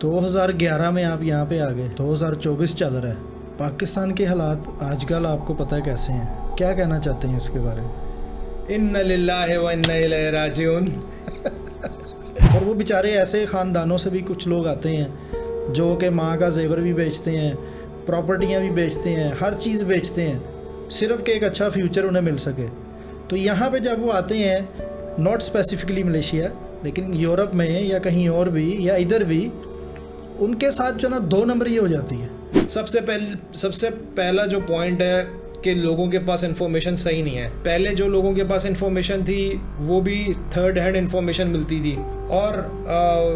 2011 में आप यहाँ पे आ गए, 2024 चल रहा है। पाकिस्तान के हालात आजकल आपको पता है कैसे हैं, क्या कहना चाहते हैं इसके बारे में? इन्ना लिल्लाहि व इन्ना इलैहि राजिऊन। और वो बेचारे ऐसे ख़ानदानों से भी कुछ लोग आते हैं जो कि माँ का जेवर भी बेचते हैं, प्रॉपर्टियाँ भी बेचते हैं, हर चीज़ बेचते हैं, सिर्फ कि एक अच्छा फ्यूचर उन्हें मिल सके। तो यहाँ पे जब वो आते हैं, नॉट स्पेसिफिकली मलेशिया, लेकिन यूरोप में या कहीं और भी या इधर भी, उनके साथ जो ना दो नंबर ये हो जाती है। सबसे पहला जो पॉइंट है कि लोगों के पास इन्फॉर्मेशन सही नहीं है। पहले जो लोगों के पास इन्फॉर्मेशन थी वो भी थर्ड हैंड इन्फॉर्मेशन मिलती थी, और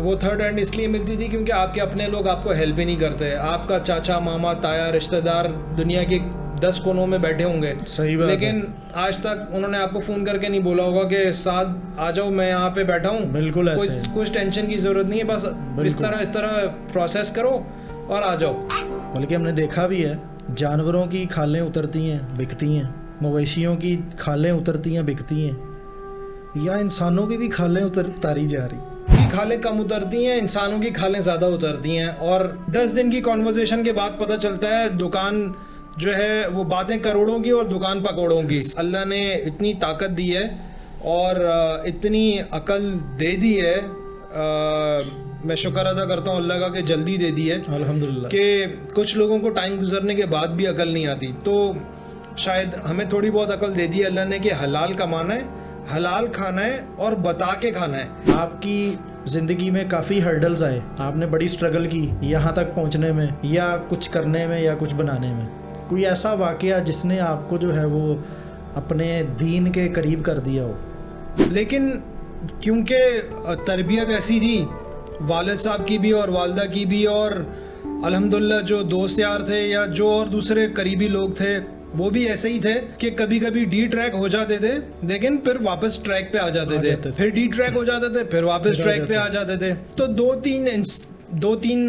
वो थर्ड हैंड इसलिए मिलती थी क्योंकि आपके अपने लोग आपको हेल्प ही नहीं करते। आपका चाचा, मामा, ताया, रिश्तेदार दुनिया के 10 कोनों में बैठे होंगे, सही बात लेकिन है। आज तक उन्होंने आपको फ़ोन करके नहीं बोला होगा कि साथ आ जाओ, मैं यहाँ पे बैठा हूँ। बिल्कुल ऐसे कुछ टेंशन की ज़रूरत नहीं है, बस इस तरह प्रोसेस करो और आ जाओ। बल्कि हमने देखा भी है, जानवरों की खालें उतरती हैं, बिकती हैं, मवेशियों की खालें उतरती हैं, बिकती हैं, या इंसानों की भी खालें उतारी जा रही। की खालें कम उतरती हैं, इंसानों की खालें ज़्यादा उतरती हैं। और 10 दिन की कॉन्वर्जेशन के बाद पता चलता है दुकान जो है वो बातें करोड़ों की और दुकान पकौड़ों की। अल्लाह ने इतनी ताकत दी है और इतनी अकल दे दी है, मैं शुक्र अदा करता हूँ अल्लाह का कि जल्दी दे दी है अल्हम्दुलिल्लाह। कि कुछ लोगों को टाइम गुजरने के बाद भी अकल नहीं आती। तो शायद हमें थोड़ी बहुत अकल दे दी है अल्लाह ने कि हलाल कमाना है, हलाल खाना है और बता के खाना है। आपकी ज़िंदगी में काफ़ी हर्डल्स आए, आपने बड़ी स्ट्रगल की यहाँ तक पहुँचने में, या कुछ करने में, या कुछ बनाने में। कोई ऐसा वाक़या जिसने आपको जो है वो अपने दीन के करीब कर दिया हो? लेकिन क्योंकि तरबियत ऐसी थी वालिद साहब की भी और वालदा की भी, और अल्हम्दुलिल्लाह जो दोस्त यार थे या जो और दूसरे करीबी लोग थे वो भी ऐसे ही थे कि कभी कभी डी ट्रैक हो जाते थे, लेकिन फिर वापस ट्रैक पे आ जाते थे, फिर डी ट्रैक हो जाते थे, फिर वापस ट्रैक पे आ जाते थे। तो दो तीन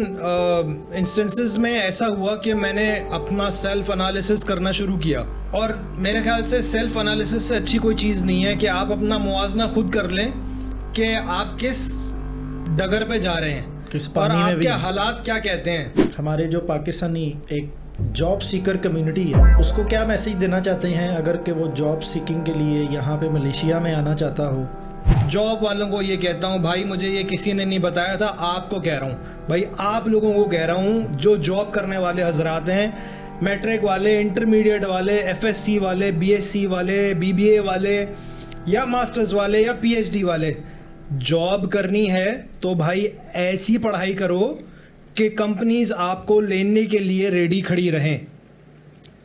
इंस्टेंसेस में ऐसा हुआ कि मैंने अपना सेल्फ एनालिसिस करना शुरू किया। और मेरे ख्याल से सेल्फ एनालिसिस से अच्छी कोई चीज़ नहीं है कि आप अपना मुआवजा खुद कर लें कि आप किस डगर पे जा रहे हैं, किस और पानी में भी। आपके हालात क्या कहते हैं। हमारे जो पाकिस्तानी एक जॉब सीकर कम्युनिटी है, उसको क्या मैसेज देना चाहते हैं अगर कि वो जॉब सीकिंग के लिए यहाँ पे मलेशिया में आना चाहता हो? जॉब वालों को ये कहता हूँ, भाई मुझे ये किसी ने नहीं बताया था, आपको कह रहा हूँ भाई, आप लोगों को कह रहा हूँ जो जॉब करने वाले हजरात हैं, मैट्रिक वाले, इंटरमीडिएट वाले, एफएससी वाले, बीएससी वाले, बीबीए वाले, या मास्टर्स वाले, या पीएचडी वाले, जॉब करनी है तो भाई ऐसी पढ़ाई करो कि कंपनीज आपको लेने के लिए रेडी खड़ी रहें,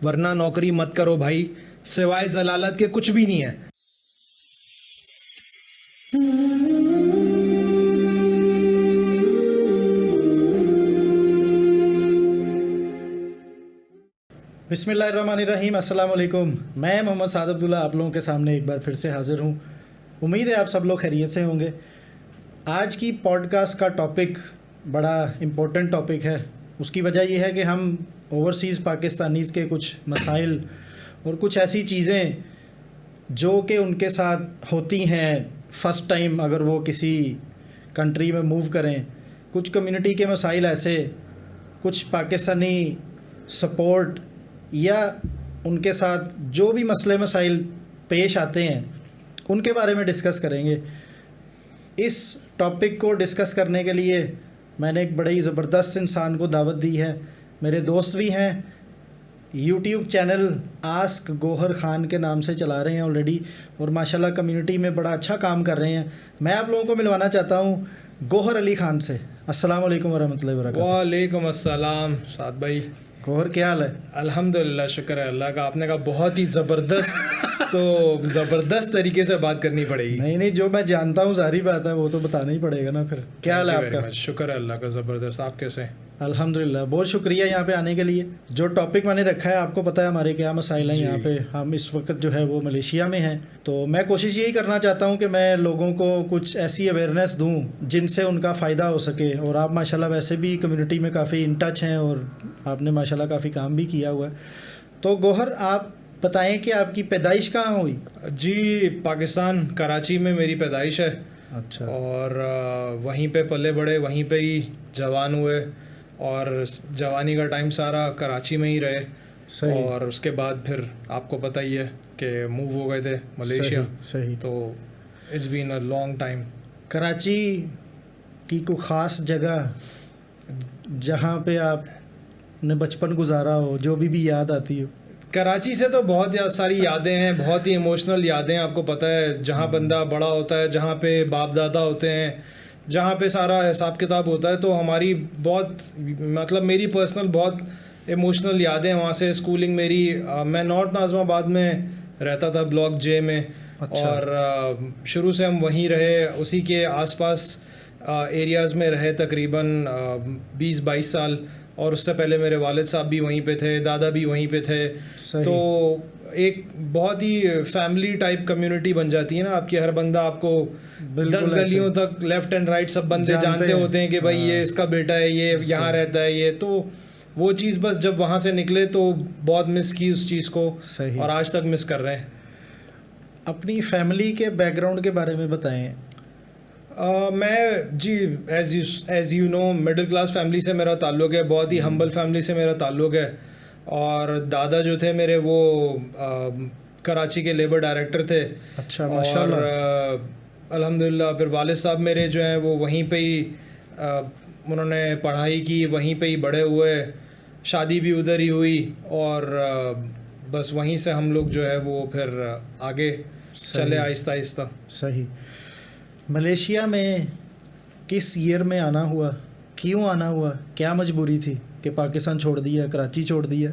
वरना नौकरी मत करो भाई, सिवाय जलालत के कुछ भी नहीं है। बिस्मिल्लाहिर्रहमानिर्रहीम, अस्सलाम वालेकुम। मैं मोहम्मद साद अब्दुल्ला आप लोगों के सामने एक बार फिर से हाज़िर हूँ। उम्मीद है आप सब लोग खैरियत से होंगे। आज की पॉडकास्ट का टॉपिक बड़ा इम्पोर्टेंट टॉपिक है। उसकी वजह यह है कि हम ओवरसीज़ पाकिस्तानीज़ के कुछ मसाइल और कुछ ऐसी चीज़ें जो कि उनके साथ होती हैं फ़र्स्ट टाइम अगर वो किसी कंट्री में मूव करें, कुछ कम्युनिटी के मसाइल ऐसे, कुछ पाकिस्तानी सपोर्ट या उनके साथ जो भी मसले मसाइल पेश आते हैं उनके बारे में डिस्कस करेंगे। इस टॉपिक को डिस्कस करने के लिए मैंने एक बड़ी ज़बरदस्त इंसान को दावत दी है। मेरे दोस्त भी हैं, YouTube channel ask Gauhar Khan के नाम से चला रहे हैं ऑलरेडी, और माशाल्लाह कम्युनिटी में बड़ा अच्छा काम कर रहे हैं। मैं आप लोगों को मिलवाना चाहता हूँ गौहर अली ख़ान से। अस्सलाम वालेकुम वरहमतुल्लाहि वबरकातुहू। वालेकुम अस्सलाम साद भाई। गौहर क्या हाल है? अल्हम्दुलिल्लाह, शुक्र है अल्लाह का। आपने कहा बहुत ही ज़बरदस्त तो ज़बरदस्त तरीके से बात करनी पड़ेगी। नहीं, जो मैं जानता हूँ सारी बात है, वो तो बताना ही पड़ेगा ना। फिर क्या हाल है आपका? शुक्र है अल्लाह का, ज़बरदस्त। आप कैसे? अल्हम्दुलिल्लाह, बहुत शुक्रिया यहाँ पे आने के लिए। जो टॉपिक मैंने रखा है आपको पता है हमारे क्या मसाइल हैं यहाँ पे। हम इस वक्त जो है वो मलेशिया में हैं, तो मैं कोशिश यही करना चाहता हूँ कि मैं लोगों को कुछ ऐसी अवेयरनेस दूँ जिनसे उनका फ़ायदा हो सके। और आप माशाल्लाह वैसे भी कम्युनिटी में काफ़ी इन टच हैं और आपने माशाल्लाह काफ़ी काम भी किया हुआ है। तो गौहर, आप बताएं कि आपकी पैदाइश कहाँ हुई? जी, पाकिस्तान कराची में मेरी पैदाइश है। अच्छा। और वहीं पे पले बड़े, वहीं पे ही जवान हुए, और जवानी का टाइम सारा कराची में ही रहे। सही। और उसके बाद फिर आपको पता ही है कि मूव हो गए थे मलेशिया। सही। तो it's been a long time. Karachi की कोई ख़ास जगह जहाँ पे आपने बचपन गुजारा हो, जो भी याद आती हो? कराची से तो बहुत सारी यादें हैं, बहुत ही इमोशनल यादें हैं। आपको पता है, जहाँ बंदा बड़ा होता है, जहाँ पे बाप दादा होते हैं, जहाँ पे सारा हिसाब किताब होता है, तो हमारी बहुत, मतलब मेरी पर्सनल बहुत इमोशनल यादें वहाँ से। स्कूलिंग मेरी, मैं नॉर्थ नाज़िमाबाद में रहता था, ब्लॉक जे में। अच्छा। और शुरू से हम वहीं रहे, उसी के आसपास एरियाज़ में रहे तकरीबन 20-22 साल। और उससे पहले मेरे वालिद साहब भी वहीं पे थे, दादा भी वहीं पे थे। सही। तो एक बहुत ही फैमिली टाइप कम्युनिटी बन जाती है ना आपकी। हर बंदा आपको 10 गलियों तक लेफ्ट एंड राइट सब बंदे जानते होते हैं कि भाई ये इसका बेटा है, ये यहाँ रहता है, ये। तो वो चीज़ बस जब वहाँ से निकले तो बहुत मिस की उस चीज़ को। सही। और आज तक मिस कर रहे हैं। अपनी फैमिली के बैकग्राउंड के बारे में बताएं। मैं जी, as you know, middle class family से मेरा ताल्लुक़ है, बहुत ही हम्बल फैमिली से मेरा ताल्लुक़ है। और दादा जो थे मेरे, वो कराची के लेबर डायरेक्टर थे। अच्छा, माशाल्लाह। और अल्हम्दुलिल्लाह फिर वालिद साहब मेरे जो हैं वो वहीं पे ही उन्होंने पढ़ाई की, वहीं पे ही बड़े हुए, शादी भी उधर ही हुई। और बस वहीं से हम लोग जो है वो फिर आगे चले आहिस्ता आहिस्ता। सही। मलेशिया में किस ईयर में आना हुआ, क्यों आना हुआ, क्या मजबूरी थी कि पाकिस्तान छोड़ दिया, कराची छोड़ दिया?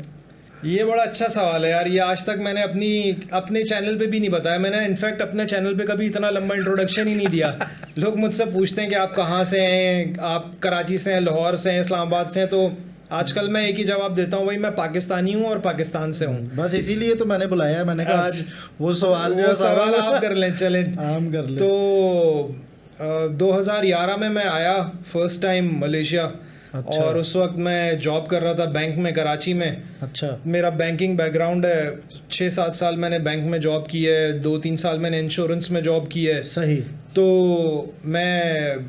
ये बड़ा अच्छा सवाल है यार। ये आज तक मैंने अपने चैनल पे भी नहीं बताया। मैंने इनफैक्ट अपने चैनल पे कभी इतना लंबा इंट्रोडक्शन ही नहीं दिया। लोग मुझसे पूछते हैं कि आप कहाँ से हैं, आप कराची से हैं, लाहौर से हैं, इस्लामाबाद से हैं। तो आजकल मैं एक ही जवाब देता हूँ, भाई मैं पाकिस्तानी हूँ और पाकिस्तान से हूँ। बस इसीलिए तो मैंने बुलाया। मैंने कहा आज वो सवाल आप कर लें, चलें आम कर लें। तो 2011 में मैं आया फर्स्ट टाइम मलेशिया। अच्छा। और उस वक्त मैं जॉब कर रहा था बैंक में, कराची में। अच्छा। मेरा बैंकिंग बैकग्राउंड है, 6-7 साल मैंने बैंक में जॉब की है, 2-3 साल मैंने इंश्योरेंस में जॉब की है। सही। तो मैं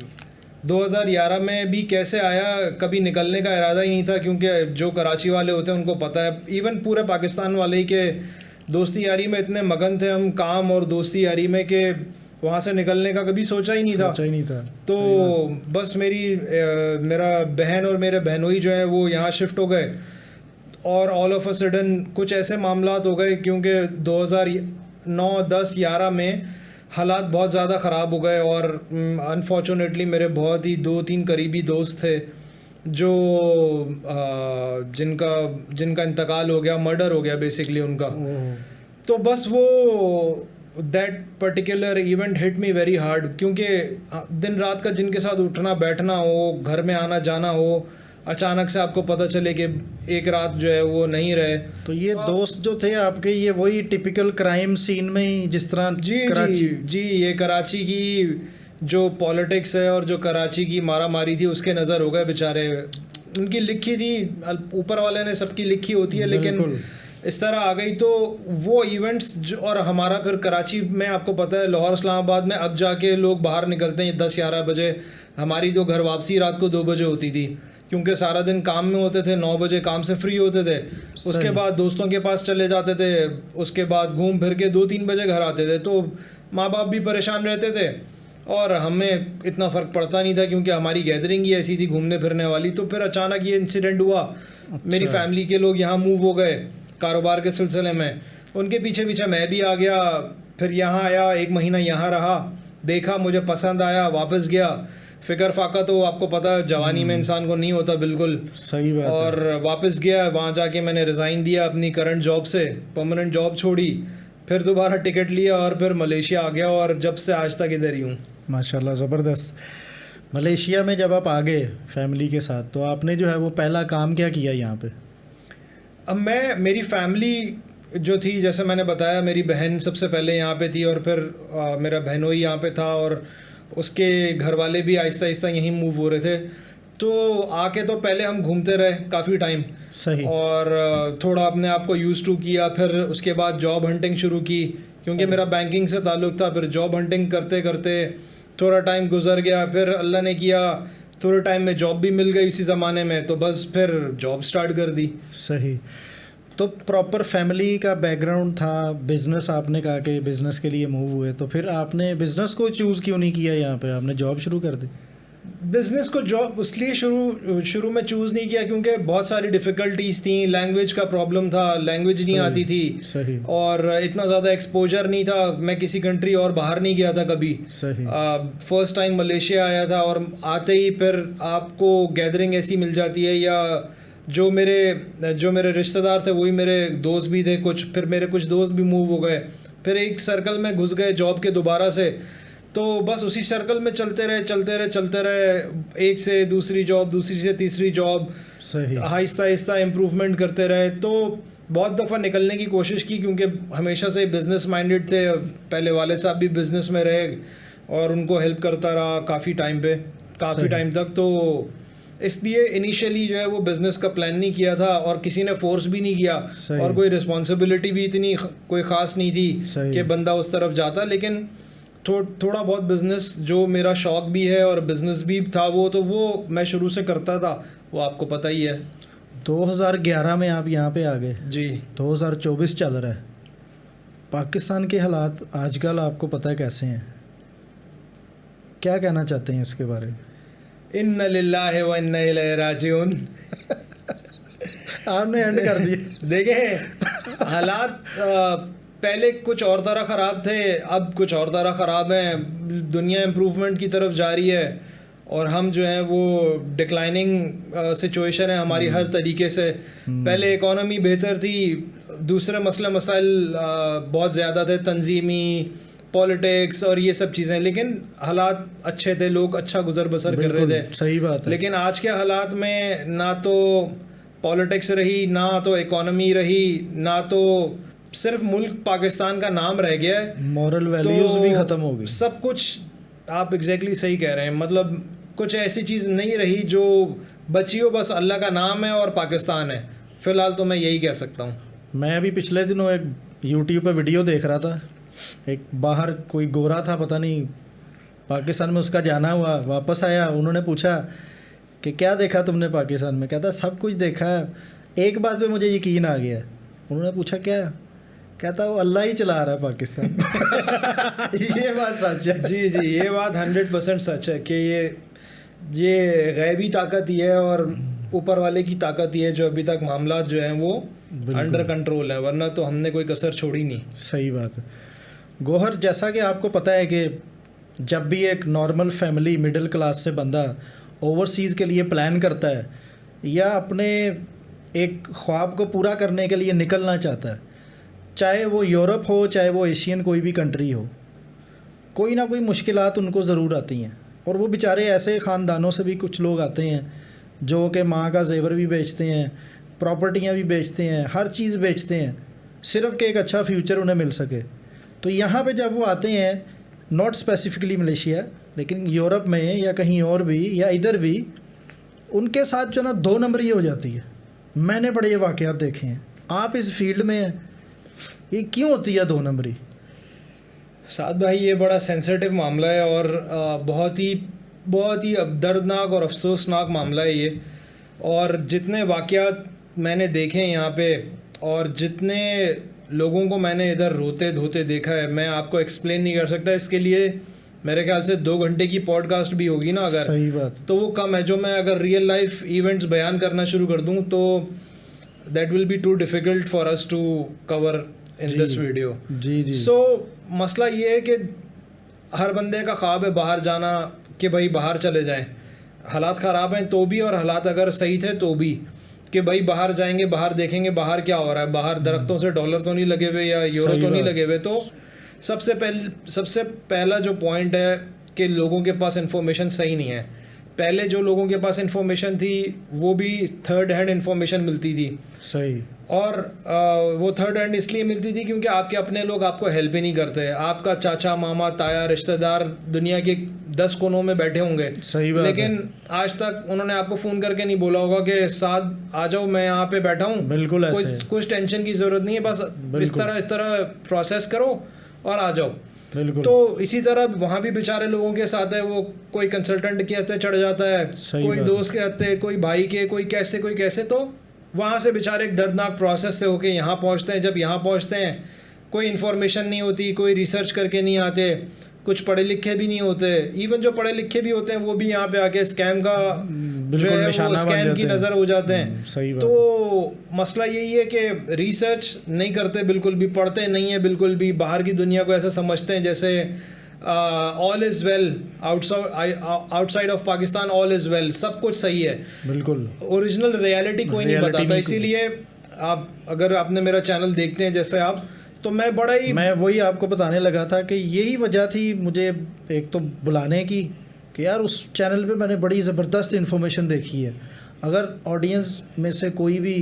2011 में भी कैसे आया, कभी निकलने का इरादा ही नहीं था, क्योंकि जो कराची वाले होते हैं उनको पता है, इवन पूरे पाकिस्तान वाले ही, के दोस्ती यारी में इतने मगन थे हम, काम और दोस्ती यारी में, कि वहाँ से निकलने का कभी सोचा ही नहीं था। तो बस मेरा बहन और मेरे बहनोई जो है वो यहाँ शिफ्ट हो गए। और ऑल ऑफ अ सडन कुछ ऐसे मामलात हो गए, क्योंकि 2009, 10, 11 में हालात बहुत ज़्यादा ख़राब हो गए। और अनफॉर्चुनेटली मेरे बहुत ही 2-3 करीबी दोस्त थे जो जिनका इंतकाल हो गया, मर्डर हो गया बेसिकली उनका। तो बस वो that particular event hit me very hard, क्योंकि दिन रात का जिनके साथ उठना बैठना हो, घर में आना जाना हो, अचानक से आपको पता चले कि एक रात जो है वो नहीं रहे। तो ये दोस्त जो थे आपके, ये वही टिपिकल क्राइम सीन में ही, जिस तरह जी, ये कराची की जो पॉलिटिक्स है और जो कराची की मारा मारी थी उसके नज़र हो गए बेचारे। उनकी लिखी थी, ऊपर वाले ने सबकी लिखी होती है, लेकिन इस तरह आ गई। तो वो इवेंट्स और हमारा फिर कराची में, आपको पता है लाहौर इस्लामाबाद में अब जाके लोग बाहर निकलते हैं 10-11 बजे। हमारी जो घर वापसी रात को 2 बजे होती थी, क्योंकि सारा दिन काम में होते थे, 9 बजे काम से फ्री होते थे। उसके बाद दोस्तों के पास चले जाते थे, उसके बाद घूम फिर के 2-3 बजे घर आते थे। तो माँ बाप भी परेशान रहते थे और हमें इतना फ़र्क पड़ता नहीं था, क्योंकि हमारी गैदरिंग ही ऐसी थी घूमने फिरने वाली। तो फिर अचानक ये इंसिडेंट हुआ। मेरी फैमिली के लोग यहाँ मूव हो गए कारोबार के सिलसिले में, उनके पीछे पीछे मैं भी आ गया। फिर यहाँ आया, 1 महीना यहाँ रहा, देखा, मुझे पसंद आया, वापस गया। फ़िक्र फाका तो आपको पता है जवानी में इंसान को नहीं होता, बिल्कुल सही बात। और वापस गया, वहाँ जाके मैंने रिज़ाइन दिया अपनी करंट जॉब से, परमानेंट जॉब छोड़ी, फिर दोबारा टिकट लिया और फिर मलेशिया आ गया। और जब से आज तक इधर ही हूँ। माशाल्लाह, ज़बरदस्त। मलेशिया में जब आप आ गए फैमिली के साथ, तो आपने जो है वो पहला काम क्या किया यहाँ पे? अब मेरी फैमिली जो थी, जैसे मैंने बताया, मेरी बहन सबसे पहले यहाँ पे थी, और फिर मेरा बहनोई यहाँ पे था, और उसके घर वाले भी आहिस्ता आहिस्ता यहीं मूव हो रहे थे। तो आके तो पहले हम घूमते रहे काफ़ी टाइम। सही। और थोड़ा अपने आप को यूज़ टू किया। फिर उसके बाद जॉब हंटिंग शुरू की, क्योंकि मेरा बैंकिंग से ताल्लुक़ था। फिर जॉब हंटिंग करते करते थोड़ा टाइम गुजर गया, फिर अल्लाह ने किया थोड़े टाइम में जॉब भी मिल गई इसी ज़माने में, तो बस फिर जॉब स्टार्ट कर दी। सही। तो प्रॉपर फैमिली का बैकग्राउंड था, बिजनेस आपने कहा कि बिजनेस के लिए मूव हुए, तो फिर आपने बिजनेस को चूज़ क्यों नहीं किया, यहाँ पे आपने जॉब शुरू कर दी? बिज़नेस को जॉब इसलिए शुरू में चूज़ नहीं किया क्योंकि बहुत सारी डिफ़िकल्टीज थी, लैंग्वेज का प्रॉब्लम था, लैंग्वेज नहीं आती थी। सही। और इतना ज़्यादा एक्सपोजर नहीं था, मैं किसी कंट्री और बाहर नहीं गया था कभी। सही। फर्स्ट टाइम मलेशिया आया था, और आते ही फिर आपको गैदरिंग ऐसी मिल जाती है, या जो मेरे रिश्तेदार थे वही मेरे दोस्त भी थे कुछ, फिर मेरे कुछ दोस्त भी मूव हो गए, फिर एक सर्कल में घुस गए जॉब के दोबारा से, तो बस उसी सर्कल में चलते रहे, एक से दूसरी जॉब, दूसरी से तीसरी जॉब, सही। आहिस्ता आहिस्ता इम्प्रूवमेंट करते रहे। तो बहुत दफ़ा निकलने की कोशिश की क्योंकि हमेशा से बिज़नेस माइंडेड थे, पहले वाले साहब भी बिज़नेस में रहे और उनको हेल्प करता रहा काफ़ी टाइम तक। तो इसलिए इनिशियली जो है वो बिज़नेस का प्लान नहीं किया था, और किसी ने फोर्स भी नहीं किया, और कोई रिस्पॉन्सिबिलिटी भी इतनी कोई ख़ास नहीं थी कि बंदा उस तरफ जाता। लेकिन थोड़ा बहुत बिज़नेस जो मेरा शौक भी है और बिज़नेस भी था वो मैं शुरू से करता था, वो आपको पता ही है। 2011 में आप यहाँ पे आ गए जी। 2024 चल रहा है, पाकिस्तान के हालात आजकल आपको पता है कैसे हैं, क्या कहना चाहते हैं इसके बारे में? इन्ना लिल्लाहि व इन्ना इलैहि राजिऊन। आपने एंड कर दिया। देखें, हालात पहले कुछ और तरह ख़राब थे, अब कुछ और तरह ख़राब हैं। दुनिया इम्प्रूवमेंट की तरफ जा रही है, और हम जो हैं वो डिक्लाइनिंग सिचुएशन है हमारी हर तरीके से। पहले इकोनॉमी बेहतर थी, दूसरे मसाइल बहुत ज़्यादा थे, तंजीमी, पॉलिटिक्स और ये सब चीज़ें, लेकिन हालात अच्छे थे, लोग अच्छा गुजर बसर कर रहे थे। सही बात है। लेकिन आज के हालात में ना तो पॉलिटिक्स रही, ना तो इकोनॉमी रही, ना तो सिर्फ मुल्क पाकिस्तान का नाम रह गया है, मॉरल वैल्यूज भी ख़त्म हो गई, सब कुछ। आप एग्जैक्टली सही कह रहे हैं, मतलब कुछ ऐसी चीज़ नहीं रही जो बची हो, बस अल्लाह का नाम है और पाकिस्तान है। फ़िलहाल तो मैं यही कह सकता हूँ। मैं अभी पिछले दिनों एक यूट्यूब पे वीडियो देख रहा था, एक बाहर कोई गोरा था, पता नहीं पाकिस्तान में उसका जाना हुआ, वापस आया, उन्होंने पूछा कि क्या देखा तुमने पाकिस्तान में? कहता सब कुछ देखा है, एक बात पे मुझे यकीन आ गया। उन्होंने पूछा क्या? कहता वो अल्लाह ही चला रहा है पाकिस्तान। ये बात सच है। जी, ये बात 100% सच है कि ये गैबी ताकत ही है और ऊपर वाले की ताकत ही है जो अभी तक मामला जो हैं वो अंडर कंट्रोल है, वरना तो हमने कोई कसर छोड़ी नहीं। सही बात है। गौहर, जैसा कि आपको पता है कि जब भी एक नॉर्मल फैमिली मिडिल क्लास से बंदा ओवरसीज़ के लिए प्लान करता है या अपने एक ख्वाब को पूरा करने के लिए निकलना चाहता है, चाहे वो यूरोप हो, चाहे वो एशियन कोई भी कंट्री हो, कोई ना कोई मुश्किलात उनको ज़रूर आती हैं। और वो बेचारे ऐसे ख़ानदानों से भी कुछ लोग आते हैं जो कि माँ का जेवर भी बेचते हैं, प्रॉपर्टियाँ भी बेचते हैं, हर चीज़ बेचते हैं, सिर्फ कि एक अच्छा फ्यूचर उन्हें मिल सके। तो यहाँ पे जब वो आते हैं, नॉट स्पेसिफिकली मलेशिया, लेकिन यूरोप में या कहीं और भी या इधर भी, उनके साथ जो ना दो नंबरी हो जाती है। मैंने बड़े ये वाक़यात देखे हैं, आप इस फील्ड में हैं, ये क्यों होती है दो नंबरी? साद भाई, ये बड़ा सेंसिटिव मामला है और बहुत ही दर्दनाक और अफसोसनाक मामला है ये। और जितने वाक़यात मैंने देखे हैं यहाँ पे और जितने लोगों को मैंने इधर रोते धोते देखा है, मैं आपको एक्सप्लेन नहीं कर सकता। इसके लिए मेरे ख्याल से 2 घंटे की पॉडकास्ट भी होगी ना अगर, सही बात, तो वो कम है। जो मैं अगर रियल लाइफ इवेंट्स बयान करना शुरू कर दूँ तो that will be too difficult for us to cover in this video. जी। सो मसला ये है कि हर बंदे का ख्वाब है बाहर जाना, कि भाई बाहर चले जाएं। हालात ख़राब हैं तो भी, और हालात अगर सही थे तो भी, कि भाई बाहर जाएंगे, बाहर देखेंगे बाहर क्या हो रहा है, बाहर दरख्तों से डॉलर तो नहीं लगे हुए या यूरो तो नहीं लगे हुए। तो सबसे पहला जो पॉइंट है कि लोगों के पास इंफॉर्मेशन सही नहीं है। पहले जो लोगों के पास इंफॉर्मेशन थी वो भी थर्ड हैंड इंफॉर्मेशन मिलती थी। सही। और वो थर्ड हैंड इसलिए मिलती थी क्योंकि आपके अपने लोग आपको हेल्प ही नहीं करते। आपका चाचा, मामा, ताया, रिश्तेदार दुनिया के 10 कोनों में बैठे होंगे, सही बात लेकिन आज तक उन्होंने आपको फ़ोन करके नहीं बोला होगा कि साथ आ जाओ, मैं यहाँ पे बैठा हूँ, बिल्कुल ऐसे। कुछ टेंशन की ज़रूरत नहीं है, बस इस तरह प्रोसेस करो और आ जाओ। बिल्कुल। तो इसी तरह वहाँ भी बेचारे लोगों के साथ है, वो कोई कंसल्टेंट के हत्थे चढ़ जाता है, सही कोई बात दोस्त के हत्थे, कोई भाई के, कोई कैसे, तो वहाँ से बेचारे एक दर्दनाक प्रोसेस से होके यहाँ पहुँचते हैं। जब यहाँ पहुँचते हैं कोई इन्फॉर्मेशन नहीं होती, कोई रिसर्च करके नहीं आते, कुछ पढ़े लिखे भी नहीं होते, इवन जो पढ़े लिखे भी होते हैं वो भी यहाँ पे आके स्कैम का जो है वो स्कैम की नज़र हो जाते हैं। सही बात। तो मसला यही है कि रिसर्च नहीं करते बिल्कुल भी, पढ़ते नहीं है बिल्कुल भी, बाहर की दुनिया को ऐसा समझते हैं जैसे all is well, outside of Pakistan all is well, सब कुछ सही है। बिल्कुल। ओरिजिनल रियलिटी कोई नहीं बताता। इसीलिए आप अगर आपने मेरा चैनल देखते हैं जैसे आप, तो मैं वही आपको बताने लगा था कि यही वजह थी मुझे एक तो बुलाने की कि यार उस चैनल पे मैंने बड़ी ज़बरदस्त इन्फॉर्मेशन देखी है। अगर ऑडियंस में से कोई भी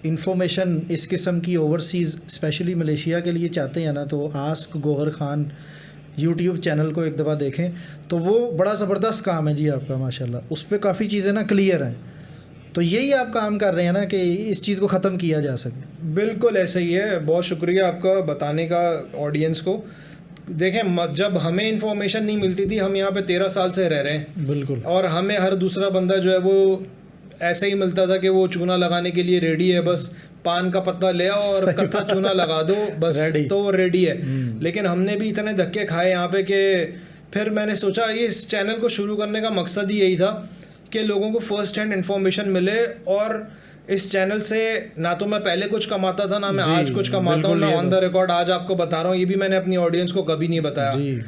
इन्फॉर्मेशन इस किस्म की ओवरसीज़ स्पेशली मलेशिया के लिए चाहते हैं ना, तो ask Gauhar Khan YouTube channel को एक दफ़ा देखें। तो वो बड़ा ज़बरदस्त काम है जी आपका, माशाल्लाह। उस पर काफ़ी चीज़ें ना क्लियर हैं। तो यही आप काम कर रहे हैं ना कि इस चीज़ को ख़त्म किया जा सके। बिल्कुल ऐसा ही है। बहुत शुक्रिया आपका बताने का ऑडियंस को। देखें, जब हमें इन्फॉर्मेशन नहीं मिलती थी, हम यहाँ पे 13 साल से रह रहे हैं। बिल्कुल। और हमें हर दूसरा बंदा जो है वो ऐसे ही मिलता था कि वो चूना लगाने के लिए रेडी है, बस पान का पत्ता ले आओ और कत्था चूना लगा दो बस, तो वो रेडी है। लेकिन हमने भी इतने धक्के खाए यहाँ पे कि फिर मैंने सोचा ये इस चैनल को शुरू करने का मकसद ही यही था कि लोगों को फर्स्ट हैंड इन्फॉर्मेशन मिले। और इस चैनल से ना तो मैं पहले कुछ कमाता था, ना मैं आज कुछ कमाता हूँ, ना ऑन द रिकॉर्ड आज आपको बता रहा हूँ। ये भी मैंने अपनी ऑडियंस को कभी नहीं बताया।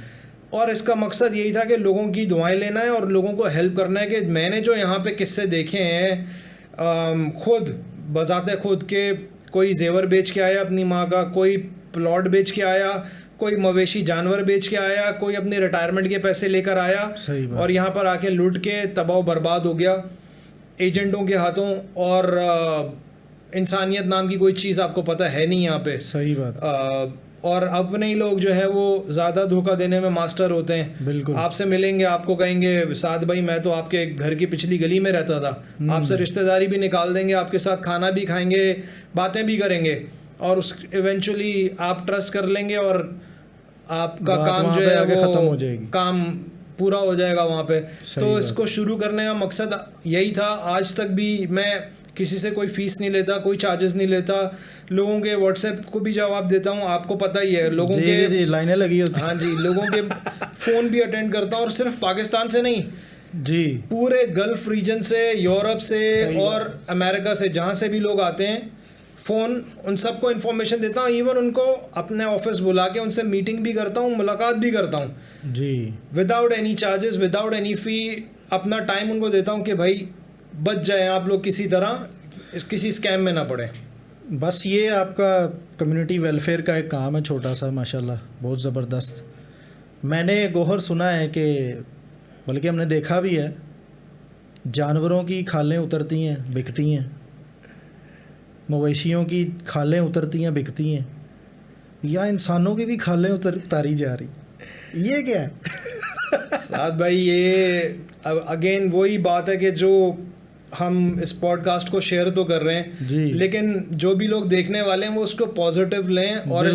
और इसका मकसद यही था कि लोगों की दुआएं लेना है और लोगों को हेल्प करना है। कि मैंने जो यहाँ पे किस्से देखे हैं खुद बजाते खुद के, कोई जेवर बेच के आया अपनी माँ का, कोई प्लॉट बेच के आया, कोई मवेशी जानवर बेच के आया, कोई अपने रिटायरमेंट के पैसे लेकर आया और यहाँ पर आके लूट के तबाह बर्बाद हो गया एजेंटों के हाथों। और इंसानियत नाम की कोई चीज़ आपको पता है नहीं यहाँ पे। सही बात। और अपने ही लोग जो है वो ज़्यादा धोखा देने में मास्टर होते हैं। बिल्कुल। आपसे मिलेंगे, आपको कहेंगे साद भाई मैं तो आपके घर की पिछली गली में रहता था, आपसे रिश्तेदारी भी निकाल देंगे, आपके साथ खाना भी खाएंगे, बातें भी करेंगे, और उस इवेंचुअली आप ट्रस्ट कर लेंगे और आपका काम जो है वो खत्म हो जाएगी, काम पूरा हो जाएगा वहाँ पे। तो इसको शुरू करने का मकसद यही था। आज तक भी मैं किसी से कोई फीस नहीं लेता, कोई चार्जेस नहीं लेता, लोगों के व्हाट्सएप को भी जवाब देता हूँ, आपको पता ही है, लोगों के लाइनें लगी होती। हाँ जी, लोगों के फ़ोन भी अटेंड करता हूँ, और सिर्फ पाकिस्तान से नहीं जी, पूरे गल्फ रीजन से, यूरोप से और अमेरिका से, जहाँ से भी लोग आते हैं फ़ोन, उन सबको इन्फॉर्मेशन देता हूँ। इवन उनको अपने ऑफिस बुला के उनसे मीटिंग भी करता हूँ, मुलाकात भी करता हूँ जी, without any charges, without any fee. अपना टाइम उनको देता हूँ कि भाई बच जाए आप लोग, किसी तरह किसी स्कैम में ना पड़े। बस ये आपका कम्युनिटी वेलफेयर का एक काम है छोटा सा, माशाल्लाह बहुत ज़बरदस्त। मैंने गौहर सुना है कि, बल्कि हमने देखा भी है, जानवरों की खालें उतरती हैं बिकती हैं, मवेशियों की खालें उतरती हैं बिकती हैं, या इंसानों की भी खालें उतारी जा रही, ये क्या है? साद भाई, ये अगेन वही बात है कि जो हम इस पॉडकास्ट को शेयर तो कर रहे हैं जी, लेकिन जो भी लोग देखने वाले हैं वो उसको पॉजिटिव लें और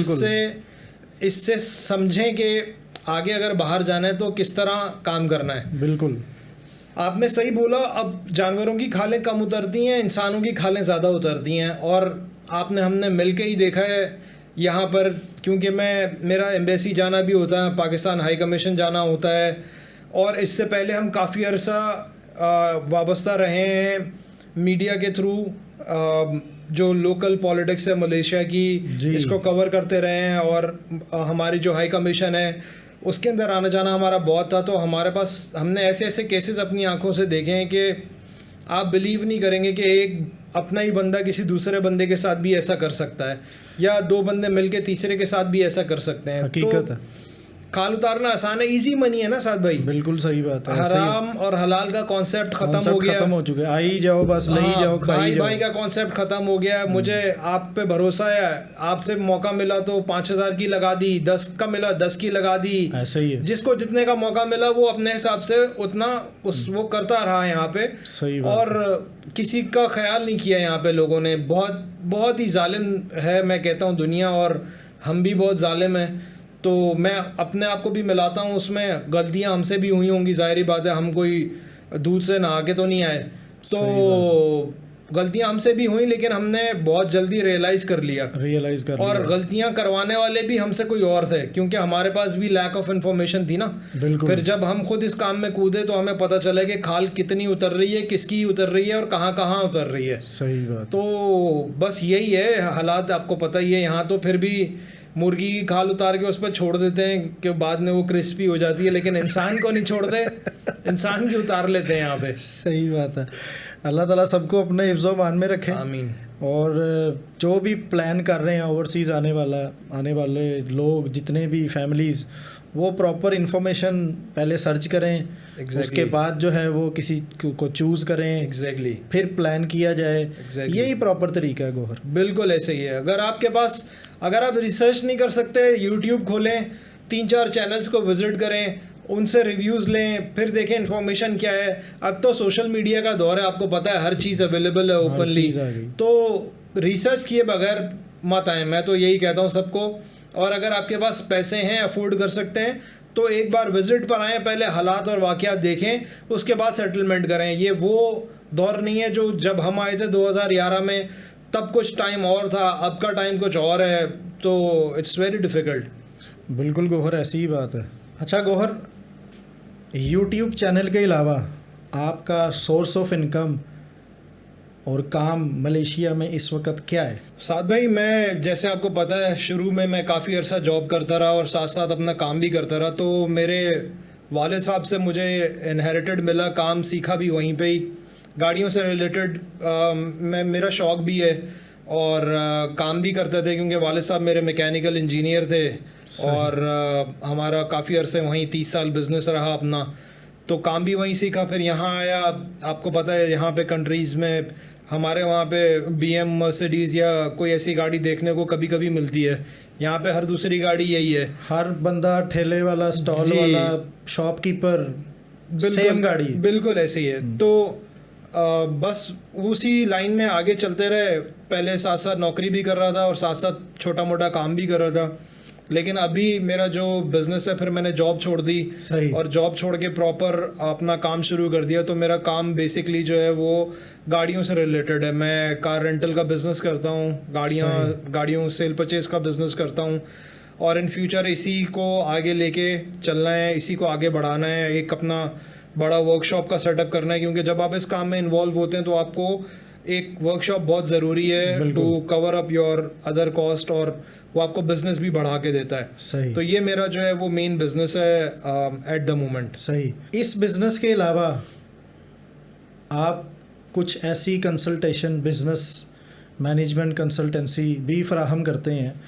इससे समझें कि आगे अगर बाहर जाना है तो किस तरह काम करना है। बिल्कुल, आपने सही बोला। अब जानवरों की खालें कम उतरती हैं, इंसानों की खालें ज़्यादा उतरती हैं। और हमने मिल के ही देखा है यहाँ पर, क्योंकि मेरा एम्बेसी जाना भी होता है, पाकिस्तान हाई कमीशन जाना होता है, और इससे पहले हम काफ़ी अरसा वाबस्ता रहे हैं मीडिया के थ्रू, जो लोकल पॉलिटिक्स है मलेशिया की, इसको कवर करते रहे हैं। और हमारी जो हाई कमीशन है उसके अंदर आना जाना हमारा बहुत था। तो हमारे पास हमने ऐसे ऐसे केसेस अपनी आंखों से देखे हैं कि आप बिलीव नहीं करेंगे कि एक अपना ही बंदा किसी दूसरे बंदे के साथ भी ऐसा कर सकता है, या दो बंदे मिलके तीसरे के साथ भी ऐसा कर सकते हैं। हकीकत है। खाल उतारना आसान है, इजी मनी है ना साद भाई। बिल्कुल सही बात है। हराम और हलाल का कॉन्सेप्ट खत्म हो गया, खत्म हो चुके, आई जाओ बस ले ही जाओ, भाई भाई का कॉन्सेप्ट खत्म हो गया। मुझे आप पे भरोसा है, आपसे मौका मिला तो 5,000 की लगा दी, 10 का मिला 10 की लगा दी, ऐसा ही है। जिसको जितने का मौका मिला वो अपने हिसाब से उतना वो करता रहा यहाँ पे। सही बात। और किसी का ख्याल नहीं किया यहाँ पे लोगों ने। बहुत बहुत ही जालिम है, मैं कहता हूँ दुनिया, और हम भी बहुत जालिम हैं। तो मैं अपने आप को भी मिलाता हूँ उसमें, गलतियाँ हमसे भी हुई होंगी, जाहिर बात है, हम कोई दूध से नहा के तो नहीं आए, तो गलतियाँ हमसे भी हुई, लेकिन हमने बहुत जल्दी रियलाइज़ कर लिया और गलतियाँ करवाने वाले भी हमसे कोई और थे, क्योंकि हमारे पास भी लैक ऑफ इन्फॉर्मेशन थी ना। फिर जब हम खुद इस काम में कूदे तो हमें पता चला कि खाल कितनी उतर रही है, किसकी उतर रही है और कहाँ कहाँ उतर रही है। सही बात। तो बस यही है हालात, आपको पता ही है। यहाँ तो फिर भी मुर्गी की खाल उतार के उस पर छोड़ देते हैं कि बाद में वो क्रिस्पी हो जाती है, लेकिन इंसान को नहीं छोड़ते, इंसान की उतार लेते हैं यहाँ पे। सही बात है। अल्लाह ताला सबको अपने हिफ्ज़ो मान में रखे। आमीन। और जो भी प्लान कर रहे हैं ओवरसीज़ आने वाले लोग, जितने भी फैमिलीज़, वो प्रॉपर इन्फॉर्मेशन पहले सर्च करें। उसके बाद जो है वो किसी को चूज़ करें। फिर प्लान किया जाए। यही प्रॉपर तरीका है गोहर। बिल्कुल ऐसे ही है। अगर आप रिसर्च नहीं कर सकते, यूट्यूब खोलें, 3-4 चैनल्स को विजिट करें, उनसे रिव्यूज़ लें, फिर देखें इन्फॉर्मेशन क्या है। अब तो सोशल मीडिया का दौर है, आपको पता है, हर चीज़ अवेलेबल है ओपनली, तो रिसर्च किए बगैर मत आए, मैं तो यही कहता हूँ सबको। और अगर आपके पास पैसे हैं, अफोर्ड कर सकते हैं, तो एक बार विजिट पर आएँ, पहले हालात और वाक़यात देखें, उसके बाद सेटलमेंट करें। ये वो दौर नहीं है जो जब हम आए थे 2011 में, तब कुछ टाइम और था, अब का टाइम कुछ और है, तो इट्स वेरी डिफ़िकल्ट। बिल्कुल गोहर, ऐसी ही बात है। अच्छा गोहर, यूट्यूब चैनल के अलावा आपका सोर्स ऑफ इनकम और काम मलेशिया में इस वक्त क्या है? साद भाई, मैं जैसे आपको पता है, शुरू में मैं काफ़ी अर्सा जॉब करता रहा और साथ साथ अपना काम भी करता रहा। तो मेरे वालिद साहब से मुझे इनहेरिटेड मिला, काम सीखा भी वहीं पे ही, गाड़ियों से रिलेटेड मेरा शौक़ भी है और काम भी करते थे, क्योंकि वालिद साहब मेरे मैकेनिकल इंजीनियर थे और हमारा काफ़ी अरसे वहीं 30 साल बिज़नेस रहा अपना, तो काम भी वहीं सीखा। फिर यहाँ आया, आपको पता है यहाँ पे कंट्रीज़ में हमारे वहाँ पे BM, मर्सिडीज़ या कोई ऐसी गाड़ी देखने को कभी कभी मिलती है, यहाँ पे हर दूसरी गाड़ी यही है। हर बंदा, ठेले वाला, स्टॉल वाला, शॉपकीपर, सेम गाड़ी। बिल्कुल ऐसे ही है। तो बस उसी लाइन में आगे चलते रहे। पहले साथ साथ नौकरी भी कर रहा था और साथ साथ छोटा मोटा काम भी कर रहा था, लेकिन अभी मेरा जो बिज़नेस है, फिर मैंने जॉब छोड़ दी। सही। और जॉब छोड़ के प्रॉपर अपना काम शुरू कर दिया। तो मेरा काम बेसिकली जो है वो गाड़ियों से रिलेटेड है। मैं कार रेंटल का बिज़नेस करता हूँ, गाड़ियों सेल परचेज़ का बिज़नेस करता हूँ, और इन फ्यूचर इसी को आगे लेके चलना है, इसी को आगे बढ़ाना है। एक अपना बड़ा वर्कशॉप का सेटअप करना है, क्योंकि जब आप इस काम में इन्वॉल्व होते हैं तो आपको एक वर्कशॉप बहुत ज़रूरी है to cover up your other cost, और वो आपको बिजनेस भी बढ़ा के देता है। सही। तो ये मेरा जो है वो मेन बिजनेस है एट द मोमेंट। सही। इस बिज़नेस के अलावा आप कुछ ऐसी कंसल्टेशन, बिज़नेस मैनेजमेंट कंसल्टेंसी भी फराहम करते हैं?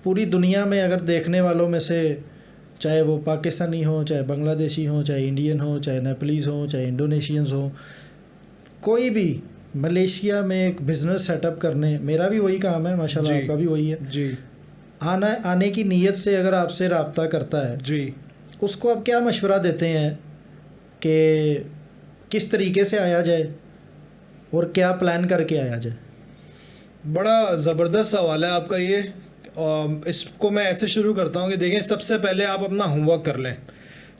पूरी दुनिया में अगर देखने वालों में से, चाहे वो पाकिस्तानी हो, चाहे बांग्लादेशी हो, चाहे इंडियन हो, चाहे नेपालीज़ हो, चाहे इंडोनेशियंस हो, कोई भी मलेशिया में एक बिज़नेस सेटअप करने, मेरा भी वही काम है माशाल्लाह, आपका भी वही है जी, आने की नीयत से अगर आपसे रब्ता करता है जी, उसको आप क्या मशवरा देते हैं कि किस तरीके से आया जाए और क्या प्लान करके आया जाए? बड़ा ज़बरदस्त सवाल है आपका ये। इसको मैं ऐसे शुरू करता हूँ कि देखें, सबसे पहले आप अपना होमवर्क कर लें।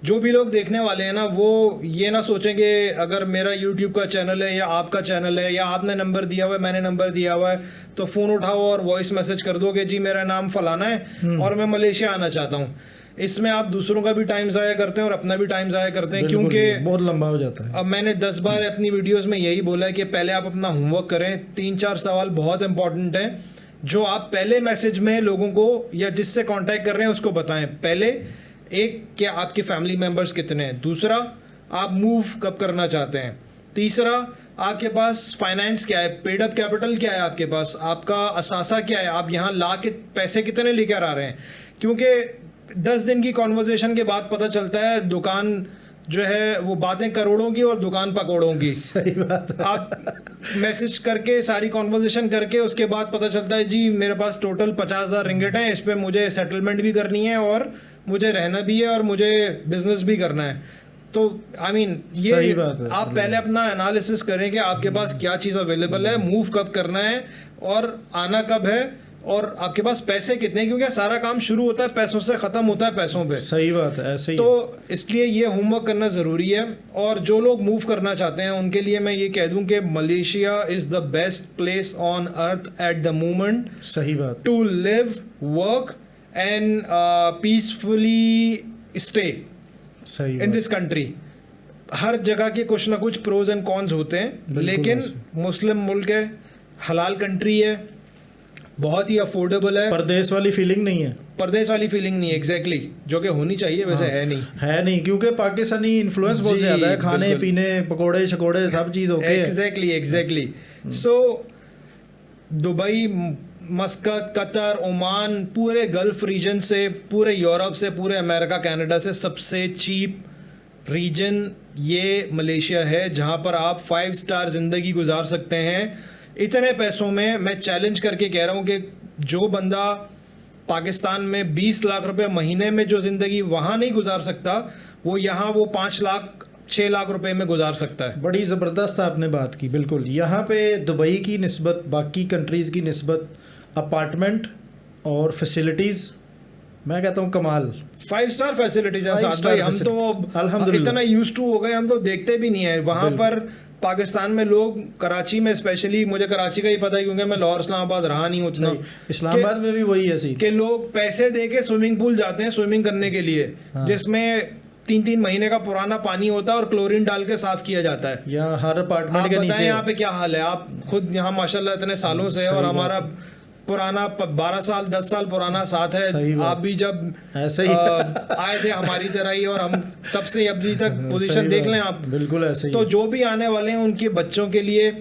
जो भी लोग देखने वाले हैं ना, वो ये ना सोचें कि अगर मेरा YouTube का चैनल है या आपका चैनल है या आपने नंबर दिया हुआ है, मैंने नंबर दिया हुआ है, तो फ़ोन उठाओ और वॉइस मैसेज कर दो कि जी मेरा नाम फ़लाना है और मैं मलेशिया आना चाहता हूँ। इसमें आप दूसरों का भी टाइम ज़ाया करते हैं और अपना भी टाइम ज़ाया करते हैं, क्योंकि बहुत लंबा हो जाता है। अब मैंने 10 बार अपनी वीडियोस में यही बोला है कि पहले आप अपना होमवर्क करें। 3-4 सवाल बहुत इंपॉर्टेंट हैं जो आप पहले मैसेज में लोगों को या जिससे कांटेक्ट कर रहे हैं उसको बताएं। पहले एक, क्या आपके फैमिली मेम्बर्स कितने हैं? दूसरा, आप मूव कब करना चाहते हैं? तीसरा, आपके पास फाइनेंस क्या है, पेड अप कैपिटल क्या है आपके पास, आपका असासा क्या है, आप यहाँ ला के पैसे कितने लेकर आ रहे हैं? क्योंकि 10 दिन की कॉन्वर्जेशन के बाद पता चलता है दुकान जो है वो बातें करोड़ों की और दुकान पकौड़ों की। सही बात है। आप मैसेज करके सारी कॉन्वर्जेशन करके उसके बाद पता चलता है जी मेरे पास टोटल 50,000 रिंगिट हैं, इस पर मुझे सेटलमेंट भी करनी है और मुझे रहना भी है और मुझे बिजनेस भी करना है। तो आई मीन ये सही बात है। आप पहले अपना एनालिसिस करें कि आपके पास क्या चीज़ अवेलेबल है, मूव कब करना है और आना कब है, और आपके पास पैसे कितने हैं, क्योंकि सारा काम शुरू होता है पैसों से, ख़त्म होता है पैसों पे। सही बात है, ऐसे ही। तो इसलिए ये होमवर्क करना ज़रूरी है। और जो लोग मूव करना चाहते हैं उनके लिए मैं ये कह दूं कि Malaysia is the best place on earth at the moment. सही बात। To live, work and peacefully stay सही इन दिस कंट्री। हर जगह के कुछ ना कुछ प्रोज एंड कॉन्स होते हैं, लेकिन मुस्लिम मुल्क है, हलाल कंट्री है, बहुत ही अफोर्डेबल है, परदेश वाली फीलिंग नहीं है। परदेश वाली फीलिंग नहीं है, एग्जैक्टली, जो कि होनी चाहिए, वैसे है नहीं क्योंकि पाकिस्तानी इन्फ्लुएंस बहुत ज्यादा है, खाने पीने, पकोड़े शकोड़े सब चीज़ ओके है। Exactly. So Dubai, मस्कत, Qatar, Oman, पूरे गल्फ रीजन से, पूरे यूरोप से, पूरे अमेरिका कनाडा से सबसे चीप रीजन ये मलेशिया है, जहाँ पर आप 5 स्टार ज़िंदगी गुजार सकते हैं इतने पैसों में। मैं चैलेंज करके कह रहा हूँ कि जो बंदा पाकिस्तान में 20 लाख रुपए महीने में जो ज़िंदगी वहाँ नहीं गुजार सकता, वो यहाँ वो 5 लाख 6 लाख रुपए में गुजार सकता है। बड़ी ज़बरदस्त आपने बात की। बिल्कुल, यहाँ पे दुबई की निस्बत बाकी कंट्रीज़ की निस्बत अपार्टमेंट और फैसिलिटीज़ मैं कहता हूँ कमाल। 5 स्टार फैसिलिटीज है साथ भाई। हम तो अल्हम्दुलिल्लाह इतना यूज्ड टू हो गए, हम तो देखते भी नहीं है वहाँ पर। पाकिस्तान में लोग, कराची में स्पेशली, मुझे कराची का ही पता है क्योंकि मैं लाहौर इस्लामाबाद रहा नहीं उतना। इस्लामाबाद में भी वही है कि लोग पैसे दे के स्विमिंग पूल जाते हैं स्विमिंग करने के लिए, जिसमें 3-3 महीने का पुराना पानी होता है और क्लोरीन डाल के साफ किया जाता है। या हर अपार्टमेंट के नीचे। यहाँ पे क्या हाल है? आप खुद यहाँ माशाल्लाह इतने सालों से है, और हमारा पुराना 12 साल 10 साल पुराना साथ है। आप भी जब ऐसे ही आए थे हमारी तरह ही, और हम तब से अभी तक पोजीशन देख लें आप। बिल्कुल ऐसे ही। तो जो भी आने वाले हैं उनके बच्चों के लिए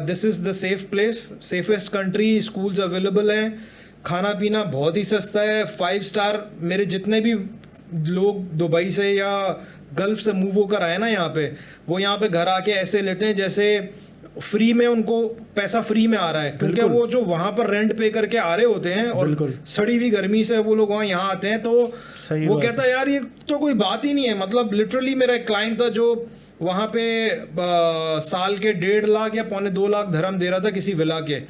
this is the safe place, safest country. Schools available हैं, खाना पीना बहुत ही सस्ता है, 5 स्टार। मेरे जितने भी लोग दुबई से या गल्फ से मूव होकर आए ना यहाँ पे, वो यहाँ पे घर आके ऐसे लेते हैं जैसे फ्री में उनको पैसा फ्री में आ रहा है, क्योंकि वो जो वहाँ पर रेंट पे करके आ रहे होते हैं और सड़ी हुई गर्मी से वो लोग वहाँ यहाँ आते हैं, तो वो कहता है यार ये तो कोई बात ही नहीं है। मतलब लिटरली मेरा एक क्लाइंट था जो वहाँ पे साल के 1.5 लाख या 2.25 लाख धर्म दे रहा था किसी विला के।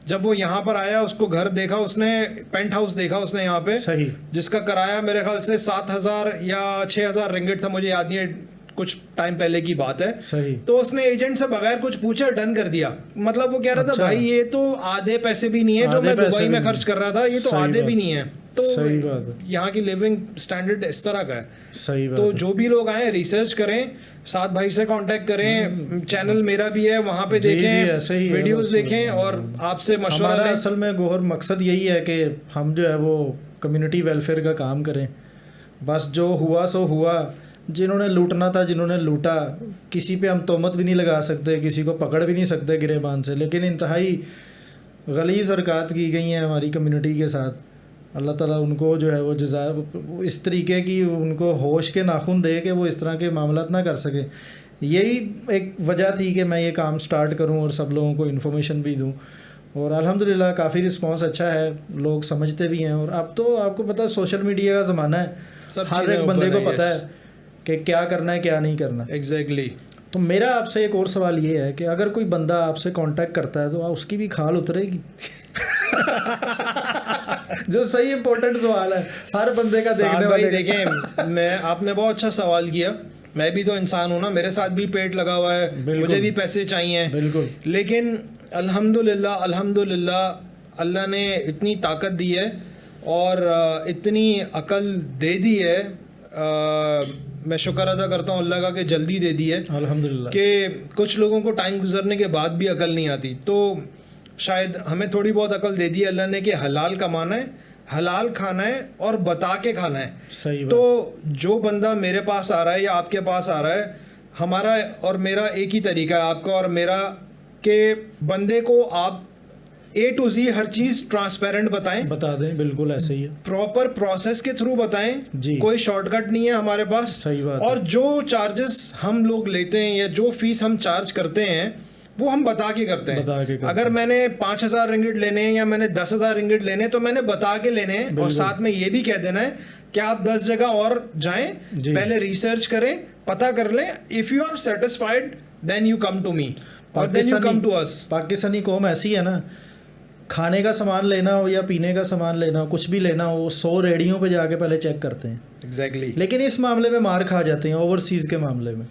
जब वो यहाँ पर आया, उसको घर देखा उसने, पेंट हाउस देखा उसने यहाँ पे, सही, जिसका किराया मेरे ख्याल से 7,000 या 6,000 रिंगिट था, मुझे याद नहीं है, कुछ टाइम पहले की बात है। सही। तो उसने एजेंट से बगैर कुछ पूछे डन कर दिया। मतलब वो कह रहा था भाई ये तो आधे पैसे भी नहीं है जो मैं दुबई में खर्च कर रहा था, ये तो आधे भी नहीं है। तो सही बात है, यहाँ की लिविंग स्टैंडर्ड इस तरह का है। सही बात तो है। जो भी लोग आए रिसर्च करें, साथ भाई से कांटेक्ट करें, चैनल मेरा भी है, वहाँ पे देखें, वीडियोस देखें और आपसे मशवरा लें। असल में गौहर मकसद यही है कि हम जो है वो कम्युनिटी वेलफेयर का काम करें। बस जो हुआ सो हुआ, जिन्होंने लूटना था जिन्होंने लूटा, किसी पे हम तोहमत भी नहीं लगा सकते, किसी को पकड़ भी नहीं सकते गिरेबान से, लेकिन इंतहाई गलीज़ हरकत की गई हैं हमारी कम्युनिटी के साथ। अल्लाह ताला उनको जो है वो जज़ा इस तरीके की, उनको होश के नाखून दे के वो इस तरह के मामलात ना कर सके। यही एक वजह थी कि मैं ये काम स्टार्ट करूं और सब लोगों को इन्फॉर्मेशन भी दूं, और अल्हम्दुलिल्लाह काफ़ी रिस्पांस अच्छा है, लोग समझते भी हैं। और अब तो आपको पता है सोशल मीडिया का ज़माना है, हर एक बंदे को पता है कि क्या करना है क्या नहीं करना। एग्जैक्टली। तो मेरा आपसे एक और सवाल ये है कि अगर कोई बंदा आपसे कांटेक्ट करता है तो उसकी भी खाल उतरेगी? जो सही इंपॉर्टेंट सवाल है हर बंदे का देखने वाले। देखें, मैं आपने बहुत अच्छा सवाल किया। मैं भी तो इंसान हूँ ना, मेरे साथ भी पेट लगा हुआ है, मुझे भी पैसे चाहिए। बिल्कुल। लेकिन अल्हम्दुलिल्लाह अल्हम्दुलिल्लाह अल्लाह ने इतनी ताकत दी है और इतनी अकल दे दी है। मैं शुक्र अदा करता हूँ अल्लाह का कि जल्दी दे दी है अल्हम्दुलिल्लाह। कि कुछ लोगों को टाइम गुजरने के बाद भी अकल नहीं आती, तो शायद हमें थोड़ी बहुत अकल दे दी है अल्लाह ने कि हलाल कमाना है, हलाल खाना है और बता के खाना है। सही बात। तो जो बंदा मेरे पास आ रहा है या आपके पास आ रहा है, हमारा और मेरा एक ही तरीका है, आपका और मेरा, कि बंदे को आप A to Z her cheese transparent बता दें। बिल्कुल ऐसे ही है, प्रॉपर प्रोसेस के थ्रू बताएं जी। कोई शॉर्टकट नहीं है हमारे पास। सही बात। और जो चार्जेस हम लोग लेते हैं या जो फीस हम चार्ज करते हैं वो हम बता के करते हैं। अगर मैंने 5,000 रिंगिट लेने हैं या मैंने 10,000 रिंगिट लेने हैं तो मैंने बता के लेने हैं, और साथ में ये भी कह देना है कि आप 10 जगह और जाएं, पहले रिसर्च करें, पता कर लें। If you are satisfied then you come to me और then you come to us. Pakistani कौम ऐसी है ना, खाने का सामान लेना हो या पीने का सामान लेना हो, कुछ भी लेना हो, 100 रेडियों पे जाके पहले चेक करते हैं। एग्जैक्टली। लेकिन इस मामले में मार खा जाते हैं ओवरसीज़ के मामले में।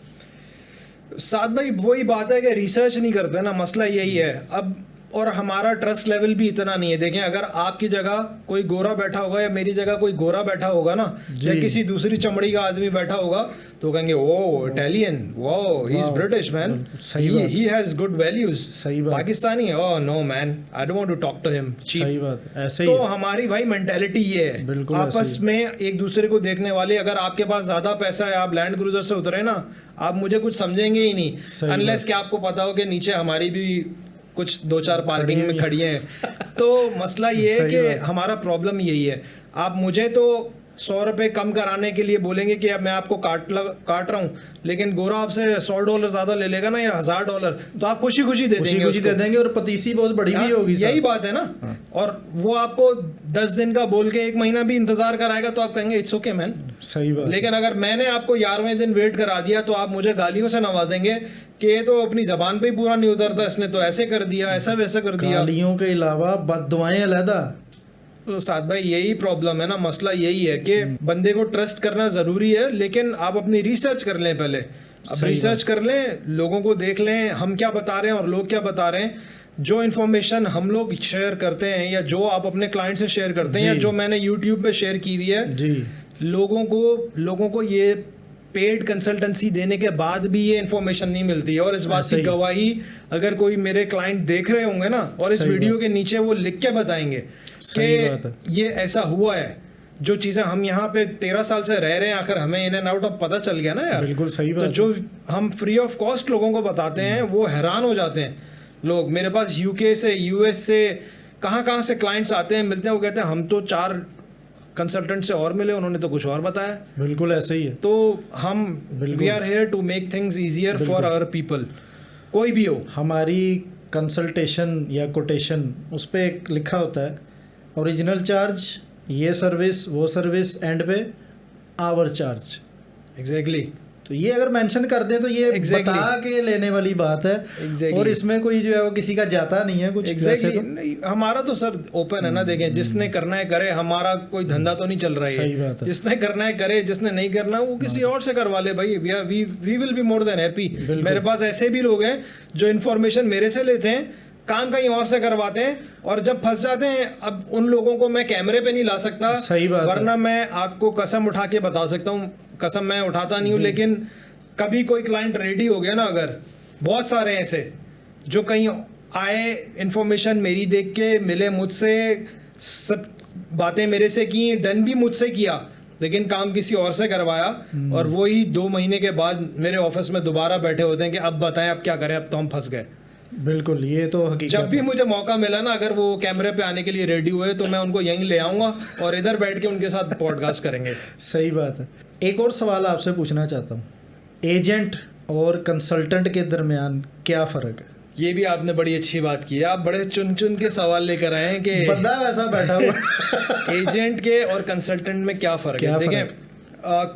साथ भाई वही बात है कि रिसर्च नहीं करते ना, मसला यही है। अब और हमारा ट्रस्ट लेवल भी इतना नहीं है। देखें, अगर आपकी जगह कोई गोरा बैठा होगा या मेरी जगह कोई गोरा बैठा होगा ना, या किसी दूसरी चमड़ी का आदमी बैठा होगा, तो कहेंगे ओ इटालियन, वो he is British man, he has good values. सही बात। Pakistani, oh no man, I don't want to talk to him. सही बात, ऐसे ही। तो हमारी भाई मेंटालिटी ये है, बिल्कुल आपस में एक दूसरे को देखने वाले। अगर आपके पास ज्यादा पैसा है, आप लैंड क्रूजर से उतरे ना, आप मुझे कुछ समझेंगे ही नहीं, अनलेस कि आपको पता हो कि नीचे हमारी भी कुछ 2-4 पार्किंग में खड़ी हैं। तो मसला ये है कि हमारा प्रॉब्लम यही है। आप मुझे तो 100 रुपये कम कराने के लिए बोलेंगे कि अब मैं आपको काट रहा हूँ, लेकिन गोरा आपसे $100 ज़्यादा ले लेगा ना, या $1000, तो आप खुशी खुशी दे देंगे, खुशी दे देंगे, और पतीसी बहुत बड़ी भी होगी। यही बात है ना। और वो आपको 10 दिन का बोल के 1 महीना भी इंतजार कराएगा, तो आप कहेंगे इट्स ओके मैन। सही बात। लेकिन अगर मैंने आपको 11वें दिन वेट करा दिया, तो आप मुझे गालियों से नवाजेंगे कि ये तो अपनी जबान पे ही पूरा नहीं उतरता, इसने तो ऐसे कर दिया, ऐसा वैसा कर दिया। गालियों के अलावा बद्दुआएं अलहदा। तो साथ भाई यही प्रॉब्लम है ना, मसला यही है कि बंदे को ट्रस्ट करना ज़रूरी है, लेकिन आप अपनी रिसर्च कर लें पहले। अब रिसर्च कर लें, लोगों को देख लें हम क्या बता रहे हैं और लोग क्या बता रहे हैं। जो इन्फॉर्मेशन हम लोग शेयर करते हैं, या जो आप अपने क्लाइंट से शेयर करते हैं, या जो मैंने यूट्यूब पे शेयर की हुई है जी, लोगों को ये पेड कंसल्टेंसी देने के बाद भी ये इन्फॉर्मेशन नहीं मिलती है। और इस बात की गवाही अगर कोई मेरे क्लाइंट देख रहे होंगे ना, और इस वीडियो के नीचे वो लिख के बताएंगे कि ये ऐसा हुआ है। जो चीज़ें हम यहाँ पे 13 साल से रह रहे हैं, आखिर हमें इन एंड आउट ऑफ पता चल गया ना यार। बिल्कुल सही बात। तो जो हम फ्री ऑफ कॉस्ट लोगों को बताते हैं, वो हैरान हो जाते हैं लोग। मेरे पास यूके से, यूएस से, कहाँ से क्लाइंट्स आते हैं, मिलते हैं, वो कहते हैं हम तो 4 कंसल्टेंट से और मिले, उन्होंने तो कुछ और बताया। बिल्कुल ऐसे ही है। तो हम we are here to make things easier for our people, कोई भी हो। हमारी कंसल्टेशन या कोटेशन, उस पर एक लिखा होता है ओरिजिनल चार्ज, ये सर्विस, वो सर्विस, एंड पे आवर चार्ज। एग्जैक्टली। तो ये अगर मेंशन कर दें तो ये बता के लेने वाली बात है। और इसमें कोई जो है वो किसी का जाता नहीं है कुछ। तो नहीं, हमारा तो सर ओपन है ना। देखें, जिसने करना है करे, हमारा कोई धंधा तो नहीं चल रहा है। सही बात है। जिसने करना है करे, जिसने नहीं करना वो किसी और से करवा ले भाई। We will be more than happy. मेरे पास ऐसे भी लोग हैं जो इन्फॉर्मेशन मेरे से लेते हैं, काम कहीं और से करवाते हैं, और जब फंस जाते हैं, अब उन लोगों को मैं कैमरे पे नहीं ला सकता। सही बात। वरना मैं आपको कसम उठा के बता सकता हूँ, कसम मैं उठाता नहीं हूँ, लेकिन कभी कोई क्लाइंट रेडी हो गया ना, अगर बहुत सारे ऐसे जो कहीं आए, इन्फॉर्मेशन मेरी देख के मिले मुझसे, सब बातें मेरे से की, डन भी मुझसे किया, लेकिन काम किसी और से करवाया, और वही 2 महीने के बाद मेरे ऑफिस में दोबारा बैठे होते हैं कि अब बताएं अब क्या करें, अब तो हम फंस गए। बिल्कुल, ये तो हकीकत। जब भी मुझे मौका मिला ना, अगर वो कैमरे पे आने के लिए रेडी हुए, तो मैं उनको यहीं ले आऊँगा और इधर बैठ के उनके साथ पॉडकास्ट करेंगे। सही बात है। एक और सवाल आपसे पूछना चाहता हूँ, एजेंट और कंसल्टेंट के दरमियान क्या फ़र्क है? ये भी आपने बड़ी अच्छी बात की है। आप बड़े चुन के सवाल लेकर आए हैं कि बंदा वैसा बैठा हुआ एजेंट के और कंसल्टेंट में क्या फ़र्क है। देखें,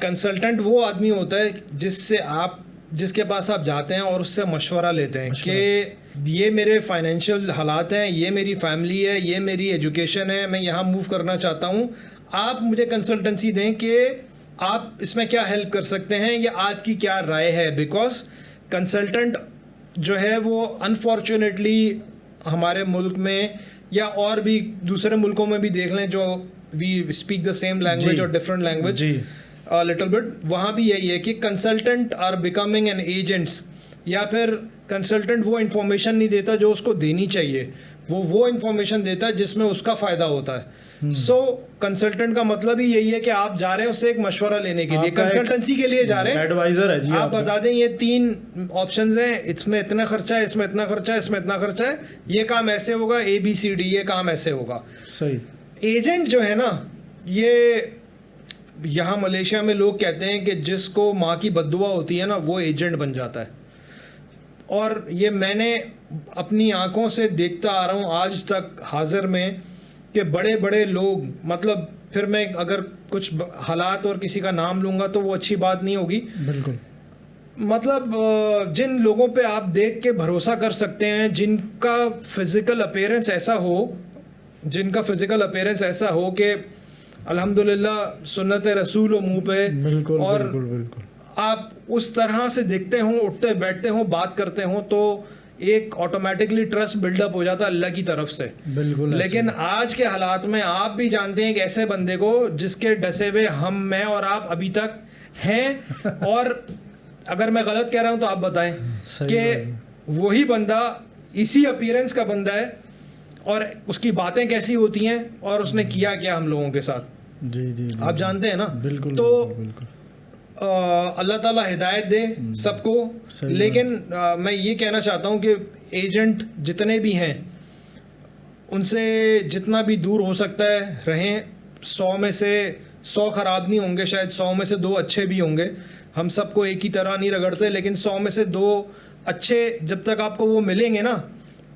कंसल्टेंट वो आदमी होता है जिसके पास आप जाते हैं और उससे मशवरा लेते हैं कि ये मेरे फाइनेंशियल हालात हैं, ये मेरी फैमिली है, ये मेरी एजुकेशन है, मैं यहाँ मूव करना चाहता हूँ, आप मुझे कंसल्टेंसी दें कि आप इसमें क्या हेल्प कर सकते हैं, या आपकी क्या राय है। बिकॉज कंसल्टेंट जो है वो अनफॉर्चुनेटली हमारे मुल्क में, या और भी दूसरे मुल्कों में भी देख लें, जो we speak the same language और डिफरेंट लैंग्वेज लिटिल बिट, वहाँ भी यही है कि consultant are becoming an agents, या फिर कंसल्टेंट वो इन्फॉर्मेशन नहीं देता जो उसको देनी चाहिए, वो इन्फॉर्मेशन देता है जिसमें उसका फ़ायदा होता है। सो कंसल्टेंट का मतलब ही यही है कि आप जा रहे हैं उससे एक मशवरा लेने के लिए, कंसल्टेंसी के लिए जा रहे हैं, एडवाइजर है जी। आप बता दें ये 3 ऑप्शंस हैं, इसमें इतना खर्चा है, इसमें इतना खर्चा है, इसमें इतना खर्चा है, ये काम ऐसे होगा, ABCD, ये काम ऐसे होगा। सही। एजेंट जो है ना, ये यहाँ मलेशिया में लोग कहते हैं कि जिसको माँ की बद्दुआ होती है ना, वो एजेंट बन जाता है। और ये मैंने अपनी आंखों से देखता आ रहा हूँ आज तक हाजिर में कि बड़े बड़े लोग, मतलब फिर मैं अगर कुछ हालात और किसी का नाम लूँगा तो वो अच्छी बात नहीं होगी। बिल्कुल। मतलब जिन लोगों पे आप देख के भरोसा कर सकते हैं, जिनका फिजिकल अपीयरेंस ऐसा हो, जिनका फिजिकल अपीयरेंस ऐसा हो कि अल्हम्दुलिल्लाह सुन्नत रसूल हो मुंह पे, बिल्कुल और बिल्कुल बिल्कुल आप उस तरह से दिखते हो, उठते बैठते हो, बात करते हो, तो एक ऑटोमेटिकली ट्रस्ट बिल्डअप हो जाता है अल्लाह की तरफ से। बिल्कुल ऐसे लेकिन ही। आज के हालात में आप भी जानते हैं एक ऐसे बंदे को जिसके डसे हुए मैं और आप अभी तक हैं, और अगर मैं गलत कह रहा हूं तो आप बताएं सही बात है। कि वही बंदा इसी अपीयरेंस का बंदा है, और उसकी बातें कैसी होती हैं, और उसने किया क्या हम लोगों के साथ, जी जी जी आप जानते हैं ना। बिल्कुल तो बिल्कुल, बिल्कुल। अल्लाह ताला हिदायत दे सबको। सही लेकिन मैं ये कहना चाहता हूँ कि एजेंट जितने भी हैं उनसे जितना भी दूर हो सकता है रहें। 100 में से 100 ख़राब नहीं होंगे, शायद 100 में से 2 अच्छे भी होंगे। हम सबको एक ही तरह नहीं रगड़ते, लेकिन 100 में से 2 अच्छे जब तक आपको वो मिलेंगे ना,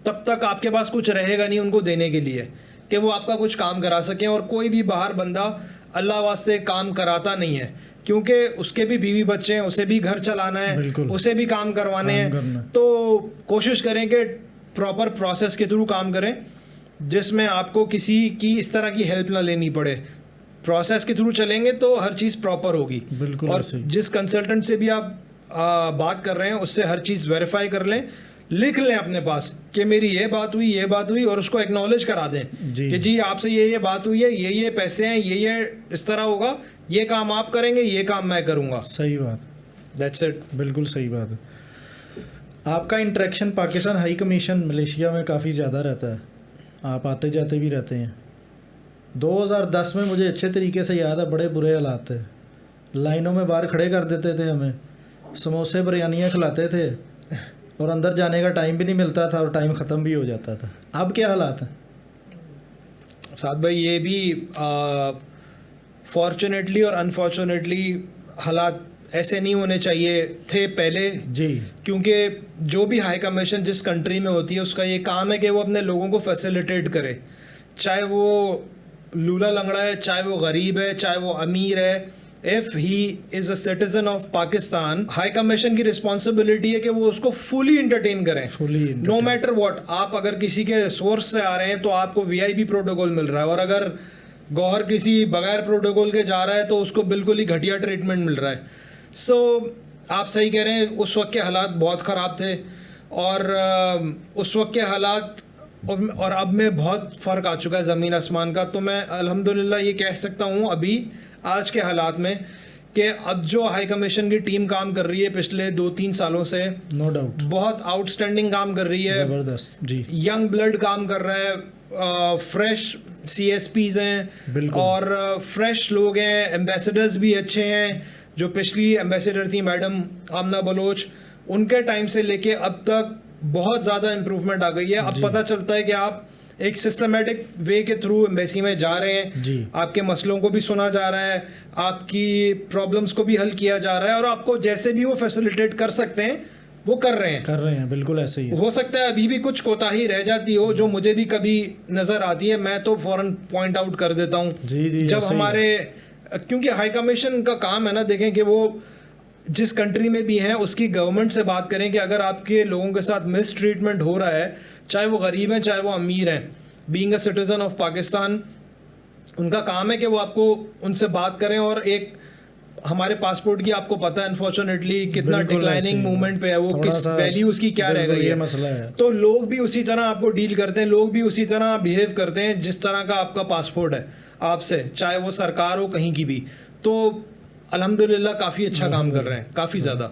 तब तक आपके पास कुछ रहेगा नहीं उनको देने के लिए कि वो आपका कुछ काम करा सकें। और कोई भी बाहर बंदा अल्लाह वास्ते काम कराता नहीं है, क्योंकि उसके भी बीवी बच्चे हैं, उसे भी घर चलाना है, बिल्कुल। उसे भी काम करवाने काम करना। हैं। तो कोशिश करें कि प्रॉपर प्रोसेस के थ्रू काम करें, जिसमें आपको किसी की इस तरह की हेल्प ना लेनी पड़े। प्रोसेस के थ्रू चलेंगे तो हर चीज़ प्रॉपर होगी। बिल्कुल और ऐसे ही। जिस कंसल्टेंट से भी आप बात कर रहे हैं उससे हर चीज़ वेरीफाई कर लें, लिख लें अपने पास कि मेरी ये बात हुई, और उसको एक्नॉलेज करा दें जी। कि जी आपसे ये बात हुई है, ये पैसे हैं, ये इस तरह होगा, ये काम आप करेंगे, ये काम मैं करूँगा। सही बात, दैट्स इट। बिल्कुल सही बात है। आपका interaction Pakistan high commission Malaysia में काफ़ी ज़्यादा रहता है, आप आते जाते भी रहते हैं। 2010 में मुझे अच्छे तरीके से याद है, बड़े बुरे हालात थे, लाइनों में बाहर खड़े कर देते थे, हमें समोसे बिरयानियाँ खिलाते थे, और अंदर जाने का टाइम भी नहीं मिलता था, और टाइम ख़त्म भी हो जाता था। अब क्या हालात हैं? साद भाई, ये भी फॉर्चुनेटली और अनफॉर्चुनेटली हालात ऐसे नहीं होने चाहिए थे पहले, जी क्योंकि जो भी हाई कमीशन जिस कंट्री में होती है उसका ये काम है कि वो अपने लोगों को फैसिलिटेट करे, चाहे वो लूला लंगड़ा है, चाहे वो गरीब है, चाहे वो अमीर है। If he is a citizen of Pakistan, high commission की रिस्पॉन्सिबिलिटी है कि वो उसको फुली इंटरटेन करें, फुली नो मैटर व्हाट। आप अगर किसी के सोर्स से आ रहे हैं तो आपको वीआईपी प्रोटोकॉल मिल रहा है, और अगर गौहर किसी बगैर प्रोटोकॉल के जा रहा है तो उसको बिल्कुल ही घटिया ट्रीटमेंट मिल रहा है। सो आप सही कह रहे हैं, उस वक्त के हालात बहुत ख़राब थे, और उस वक्त के हालात और अब में बहुत फ़र्क आ चुका है ज़मीन आसमान का। तो मैं अल्हम्दुलिल्लाह ये कह सकता हूँ अभी आज के हालात में कि अब जो हाई कमीशन की टीम काम कर रही है पिछले 2-3 सालों से, नो डाउट बहुत आउटस्टैंडिंग काम कर रही है, ज़बरदस्त। जी यंग ब्लड काम कर रहा है, फ्रेश CSPs हैं, बिल्कुल। और फ्रेश लोग हैं, एम्बेसडर्स भी अच्छे हैं। जो पिछली एम्बेसडर थी मैडम आमना बलोच, उनके टाइम से लेके अब तक बहुत ज़्यादा इम्प्रूवमेंट आ गई है। अब जी। पता चलता है कि आप एक सिस्टमेटिक वे के थ्रू एम्बेसी में जा रहे हैं, जी आपके मसलों को भी सुना जा रहा है, आपकी प्रॉब्लम्स को भी हल किया जा रहा है, और आपको जैसे भी वो फैसिलिटेट कर सकते हैं वो कर रहे हैं। बिल्कुल ऐसे ही है। हो सकता है अभी भी कुछ कोताही रह जाती हो जो मुझे भी कभी नज़र आती है, मैं तो फौरन पॉइंट आउट कर देता हूँ। जी जी जब ऐसे ही है। हमारे, क्योंकि हाई कमीशन का काम है ना, देखें कि वो जिस कंट्री में भी हैं उसकी गवर्नमेंट से बात करें कि अगर आपके लोगों के साथ मिस ट्रीटमेंट हो रहा है, चाहे वो गरीब हैं चाहे वो अमीर हैं, being a citizen of Pakistan, उनका काम है कि वो आपको उनसे बात करें। और एक हमारे पासपोर्ट की आपको पता है अनफॉर्चुनेटली कितना बिल्कुल ऐसे डिक्लाइनिंग ही है। मूवमेंट पे है, वो थोड़ा किस सा वैल्यू उसकी क्या रह बिल्कुल गई ये है। मसला है। तो लोग भी उसी तरह आपको डील करते हैं, लोग भी उसी तरह बिहेव करते हैं जिस तरह का आपका पासपोर्ट है आपसे, चाहे वो सरकार हो कहीं की भी। तो अल्हम्दुलिल्लाह काफ़ी अच्छा काम कर रहे हैं, काफ़ी ज़्यादा।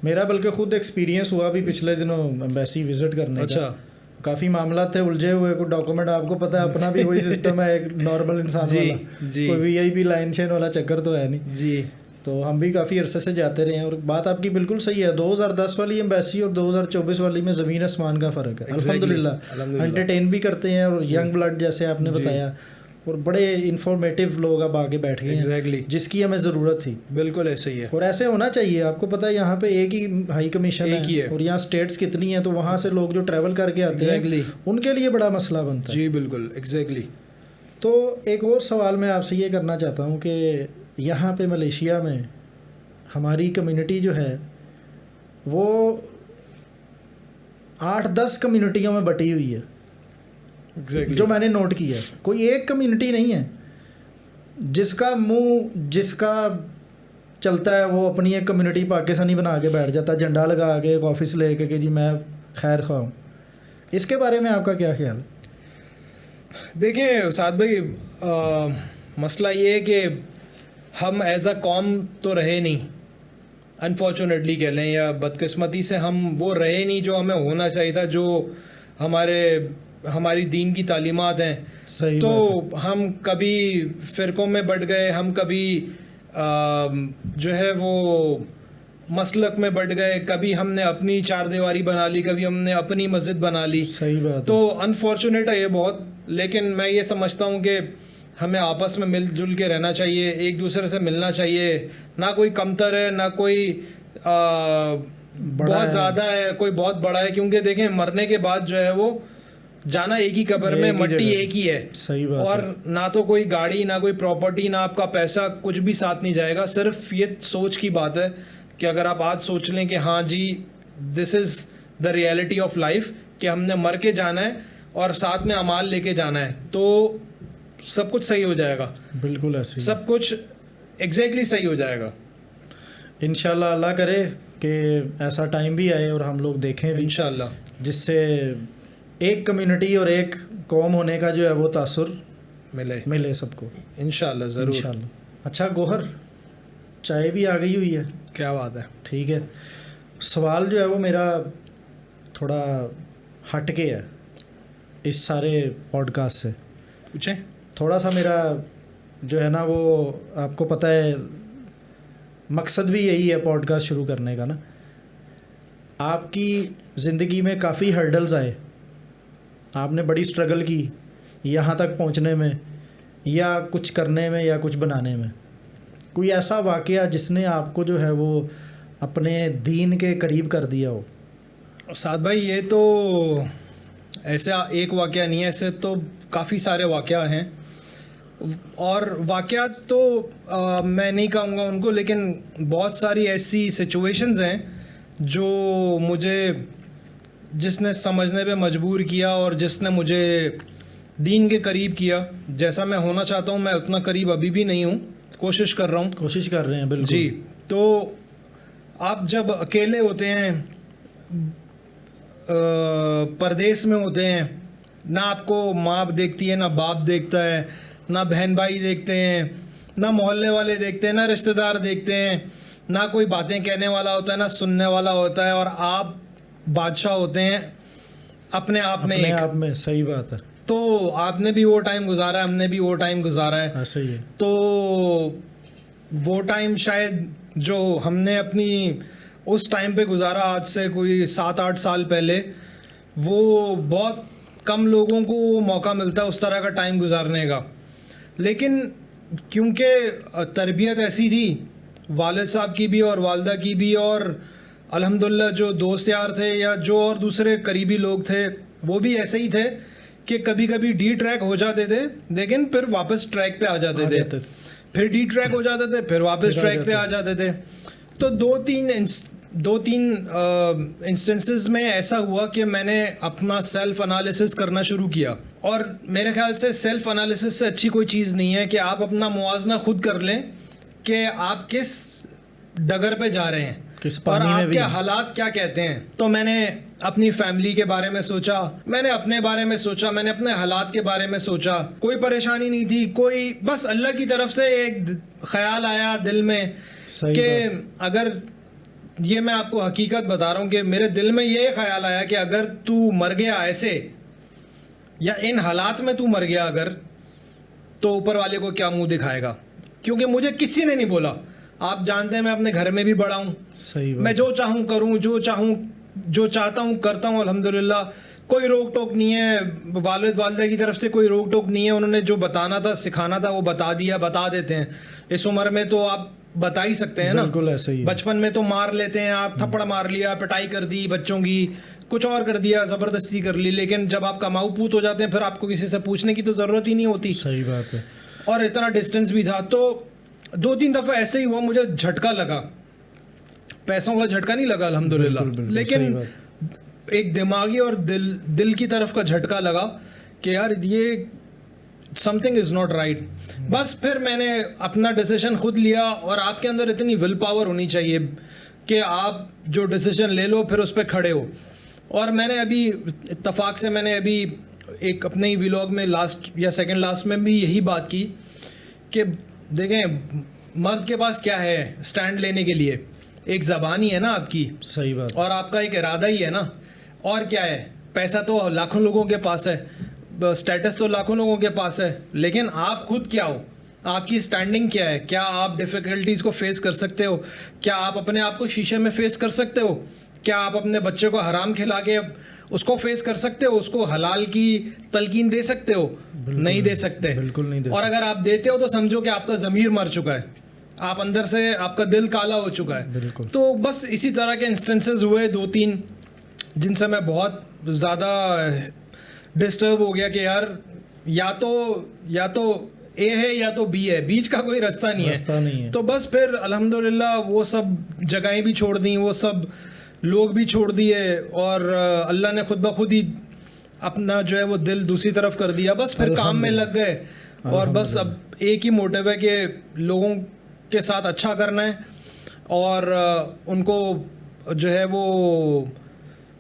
मेरा बल्कि खुद एक्सपीरियंस हुआ भी पिछले दिनों एम्बेसी विजिट करने अच्छा। का। काफ़ी मामला थे उलझे हुए, कुछ डॉक्यूमेंट, आपको पता है अपना भी वही सिस्टम है एक नॉर्मल इंसान जी, वाला, जी। कोई VIP लाइन शेन वाला चक्कर तो है नहीं। जी तो हम भी काफ़ी अरसे से जाते रहे हैं, और बात आपकी बिल्कुल सही है। 2010 वाली एम्बेसी और 2024 वाली में ज़मीन आसमान का फ़र्क है। अल्हम्दुलिल्लाह एंटरटेन भी करते हैं, और यंग ब्लड जैसे आपने बताया, और बड़े इंफॉर्मेटिव लोग अब आगे बैठ गए हैं, जिसकी हमें ज़रूरत थी। बिल्कुल ऐसे ही है, और ऐसे होना चाहिए। आपको पता है यहाँ पे एक ही हाई कमीशन एक ही है। और यहाँ स्टेट्स कितनी हैं, तो वहाँ से लोग जो ट्रैवल करके आते हैं उनके लिए बड़ा मसला बनता है। जी बिल्कुल एग्जैक्टली। तो एक और सवाल मैं आपसे ये करना चाहता हूँ कि यहाँ पे मलेशिया में हमारी कम्युनिटी जो है वो 8-10 कम्युनिटियों में बटी हुई है। Exactly. जो मैंने नोट किया है, कोई एक कम्युनिटी नहीं है जिसका मुंह जिसका चलता है वो अपनी एक कम्युनिटी पाकिस्तानी बना के बैठ जाता है, झंडा लगा के एक ऑफिस लेके कि जी मैं खैर खा हूँ। इसके बारे में आपका क्या ख्याल है? देखिए उसाद भाई, मसला ये है कि हम एज अ कौम तो रहे नहीं, अनफॉर्चुनेटली कह लें या बदकिस्मती से हम वो रहे नहीं जो हमें होना चाहिए था, जो हमारी दीन की तालीमात हैं। सही तो हम कभी फ़िरक़ों में बढ़ गए, हम कभी जो है वो मसलक में बढ़ गए, कभी हमने अपनी चार दीवारी बना ली, कभी हमने अपनी मस्जिद बना ली। सही बात तो अनफॉर्चुनेट है ये बहुत, लेकिन मैं ये समझता हूँ कि हमें आपस में मिलजुल के रहना चाहिए, एक दूसरे से मिलना चाहिए। ना कोई कमतर है, ना कोई बहुत ज़्यादा है, कोई बहुत बड़ा है, क्योंकि देखें मरने के बाद जो है वो जाना एक ही कब्र में, मट्टी एक ही है। सही बात और है। ना तो कोई गाड़ी, ना कोई प्रॉपर्टी, ना आपका पैसा, कुछ भी साथ नहीं जाएगा। सिर्फ ये सोच की बात है कि अगर आप आज सोच लें कि हाँ जी this is the reality of life, कि हमने मर के जाना है और साथ में अमाल लेके जाना है, तो सब कुछ सही हो जाएगा। बिल्कुल ऐसे सब कुछ एग्जैक्टली सही हो जाएगा इंशाल्लाह। अल्लाह करे कि ऐसा टाइम भी आए और हम लोग देखें भी, इंशाल्लाह, जिससे एक कम्युनिटी और एक कौम होने का जो है वो तासुर मिले सबको, इंशाल्लाह, ज़रूर इंशाल्लाह। अच्छा गोहर, चाय भी आ गई हुई है, क्या बात है। ठीक है। सवाल जो है वो मेरा थोड़ा हटके है इस सारे पॉडकास्ट से। पूछें। थोड़ा सा मेरा जो है ना वो, आपको पता है मकसद भी यही है पॉडकास्ट शुरू करने का ना। आपकी ज़िंदगी में काफ़ी हर्डल्स आए, आपने बड़ी स्ट्रगल की यहाँ तक पहुँचने में, या कुछ करने में, या कुछ बनाने में। कोई ऐसा वाक़या जिसने आपको जो है वो अपने दीन के करीब कर दिया हो? साद भाई, ये तो ऐसा एक वाक़या नहीं है, ऐसे तो काफ़ी सारे वाक़या हैं। और वाक़यात तो मैं नहीं कहूँगा उनको, लेकिन बहुत सारी ऐसी सिचुएशंस हैं जो मुझे, जिसने समझने पे मजबूर किया और जिसने मुझे दीन के करीब किया। जैसा मैं होना चाहता हूँ मैं उतना करीब अभी भी नहीं हूँ, कोशिश कर रहा हूँ। कोशिश कर रहे हैं, बिल्कुल जी। तो आप जब अकेले होते हैं, परदेश में होते हैं, ना आपको माँ देखती है, ना बाप देखता है, ना बहन भाई देखते हैं, ना मोहल्ले वाले देखते हैं, ना रिश्तेदार देखते हैं, ना कोई बातें कहने वाला होता है, ना सुनने वाला होता है, और आप बादशाह होते हैं अपने आप में, अपने आप में। सही बात है। तो आपने भी वो टाइम गुजारा है, हमने भी वो टाइम गुजारा है। ऐसा ही है। तो वो टाइम शायद जो हमने अपनी उस टाइम पे गुजारा, आज से कोई 7-8 साल पहले, वो बहुत कम लोगों को मौका मिलता है उस तरह का टाइम गुजारने का। लेकिन क्योंकि तरबियत ऐसी थी वालिद साहब की भी और वालदा की भी, और अल्हम्दुलिल्लाह जो दोस्त यार थे या जो और दूसरे करीबी लोग थे वो भी ऐसे ही थे कि कभी कभी डी ट्रैक हो जाते थे, लेकिन फिर वापस ट्रैक पे आ जाते थे, फिर डी ट्रैक हो जाते थे, फिर वापस ट्रैक पे आ जाते थे। तो दो तीन इंस्टेंसेस में ऐसा हुआ कि मैंने अपना सेल्फ एनालिसिस करना शुरू किया। और मेरे ख्याल से सेल्फ एनालिसिस से अच्छी कोई चीज़ नहीं है कि आप अपना मुआवजा खुद कर लें कि आप किस डगर पे जा रहे हैं और आपके हालात क्या कहते हैं। तो मैंने अपनी फैमिली के बारे में सोचा, मैंने अपने बारे में सोचा, मैंने अपने हालात के बारे में सोचा। कोई परेशानी नहीं थी, कोई, बस अल्लाह की तरफ से एक ख्याल आया दिल में कि अगर, ये मैं आपको हकीकत बता रहा हूँ कि मेरे दिल में ये ख्याल आया कि अगर तू मर गया ऐसे, या इन हालात में तू मर गया अगर, तो ऊपर वाले को क्या मुंह दिखाएगा। क्योंकि मुझे किसी ने नहीं बोला, आप जानते हैं मैं अपने घर में भी बड़ा हूँ, सही बात। मैं जो चाहूँ करूँ, जो चाहता हूँ करता हूँ, अल्हम्दुलिल्लाह। कोई रोक टोक नहीं है, वालिद वालिदा की तरफ से कोई रोक टोक नहीं है। उन्होंने जो बताना था, सिखाना था, वो बता दिया, बता देते हैं। इस उम्र में तो आप बता ही सकते हैं ना, बिल्कुल ऐसे ही। बचपन में तो मार लेते हैं आप, थप्पड़ मार लिया, पिटाई कर दी बच्चों की, कुछ और कर दिया, ज़बरदस्ती कर ली। लेकिन जब आप कमाऊ पूत हो जाते हैं, फिर आपको किसी से पूछने की तो ज़रूरत ही नहीं होती। सही बात है। और इतना डिस्टेंस भी था। तो 2-3 दफ़ा ऐसे ही हुआ, मुझे झटका लगा। पैसों का झटका नहीं लगा अल्हम्दुलिल्लाह, लेकिन एक दिमागी और दिल की तरफ का झटका लगा कि यार ये समथिंग इज़ नॉट राइट। बस फिर मैंने अपना डिसीजन खुद लिया, और आपके अंदर इतनी विल पावर होनी चाहिए कि आप जो डिसीजन ले लो फिर उस पर खड़े हो। और मैंने अभी इत्तफाक से मैंने अभी एक अपने ही व्लॉग में लास्ट या सेकंड लास्ट में भी यही बात की कि देखें, मर्द के पास क्या है स्टैंड लेने के लिए? एक ज़बान ही है ना आपकी, सही बात। और आपका एक इरादा ही है ना। और क्या है? पैसा तो लाखों लोगों के पास है, स्टेटस तो लाखों लोगों के पास है, लेकिन आप खुद क्या हो? आपकी स्टैंडिंग क्या है? क्या आप डिफ़िकल्टीज़ को फेस कर सकते हो? क्या आप अपने आप को शीशे में फेस कर सकते हो? क्या आप अपने बच्चे को हराम खिला के उसको फेस कर सकते हो? उसको हलाल की तलकीन दे सकते हो? नहीं दे सकते, बिल्कुल नहीं दे और अगर आप देते हो तो समझो कि आपका ज़मीर मर चुका है, आप अंदर से, आपका दिल काला हो चुका है। बिल्कुल। तो बस इसी तरह के इंस्टेंसेस हुए 2-3, जिनसे मैं बहुत ज़्यादा डिस्टर्ब हो गया कि यार या तो ए है या तो बी है, बीच का कोई रास्ता नहीं है। तो बस फिर अल्हम्दुलिल्लाह वो सब जगहें भी छोड़ दी, वो सब लोग भी छोड़ दिए, और अल्लाह ने खुद ब खुद ही अपना जो है वो दिल दूसरी तरफ कर दिया। बस फिर काम में लग गए, और बस अब एक ही मोटिव है कि लोगों के साथ अच्छा करना है, और उनको जो है वो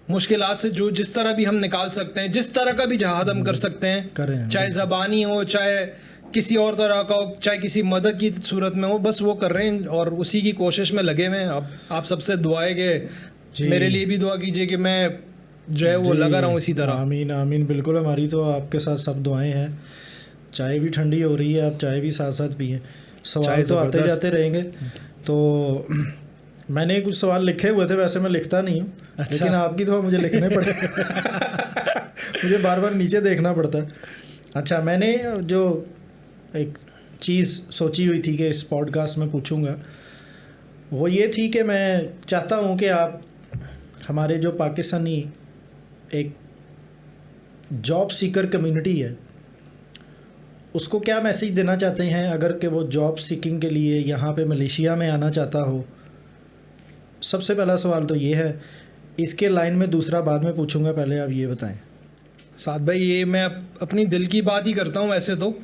मुश्किलात से जो जिस तरह भी हम निकाल सकते हैं, जिस तरह का भी जहाद हम कर सकते हैं, करें, चाहे ज़बानी हो, चाहे किसी और तरह का हो, चाहे किसी मदद की सूरत में हो, बस वो कर रहे हैं और उसी की कोशिश में लगे हुए हैं। अब आप सबसे दुआएं कि मेरे लिए भी दुआ कीजिए कि मैं जो है वो लगा रहा हूँ इसी तरह। आमीन आमीन, बिल्कुल। हमारी तो आपके साथ सब दुआएं हैं। चाय भी ठंडी हो रही है, आप चाय भी साथ साथ पिए। सवाल तो आते जाते रहेंगे। तो मैंने कुछ सवाल लिखे हुए थे, वैसे मैं लिखता नहीं हूँ। अच्छा। लेकिन आपकी तो मुझे लिखने पड़ते मुझे बार बार नीचे देखना पड़ता है। अच्छा, मैंने जो एक चीज़ सोची हुई थी कि इस पॉडकास्ट में पूछूंगा, वो ये थी कि मैं चाहता हूँ कि आप हमारे जो पाकिस्तानी एक जॉब सीकर कम्युनिटी है, उसको क्या मैसेज देना चाहते हैं अगर कि वो जॉब सीकिंग के लिए यहाँ पे मलेशिया में आना चाहता हो। सबसे पहला सवाल तो ये है, इसके लाइन में दूसरा बाद में पूछूंगा, पहले आप ये बताएं। साद भाई, ये मैं अपनी दिल की बात ही करता हूँ वैसे तो,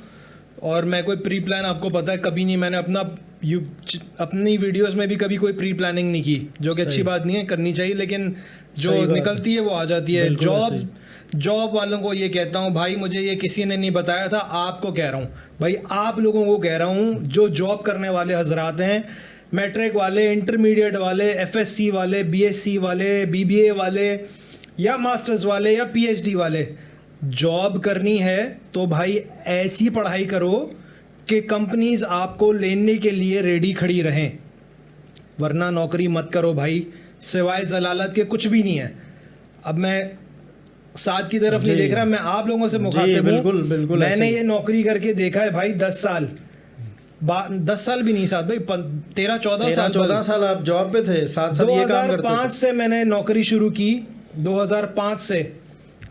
और मैं कोई प्री प्लान, आपको पता है, कभी नहीं। मैंने अपनी वीडियोस में भी कभी कोई प्री प्लानिंग नहीं की, जो कि अच्छी बात नहीं है, करनी चाहिए, लेकिन जो निकलती है वो आ जाती है। जॉब वालों को ये कहता हूँ भाई, मुझे ये किसी ने नहीं बताया था, आपको कह रहा हूँ भाई, आप लोगों को कह रहा हूँ, जो जॉब करने वाले हजरात हैं, मैट्रिक वाले, इंटरमीडिएट वाले, एफएससी वाले, बीएससी वाले, बीबीए वाले, या मास्टर्स वाले, या पीएचडी वाले, जॉब करनी है तो भाई ऐसी पढ़ाई करो कि कंपनीज आपको लेने के लिए रेडी खड़ी रहें, वरना नौकरी मत करो भाई। सिवाय जलालत के कुछ भी नहीं है। अब मैं साथ की तरफ नहीं देख रहा, मैं आप लोगों से मुखातिब हूं। बिल्कुल बिल्कुल। मैंने ये नौकरी करके देखा है भाई, 10 साल 10 साल भी नहीं, साथ भाई 13-14 साल आप जॉब पे थे, साथ साथ ये काम करते थे। 2005 से मैंने नौकरी शुरू की, 2005 से,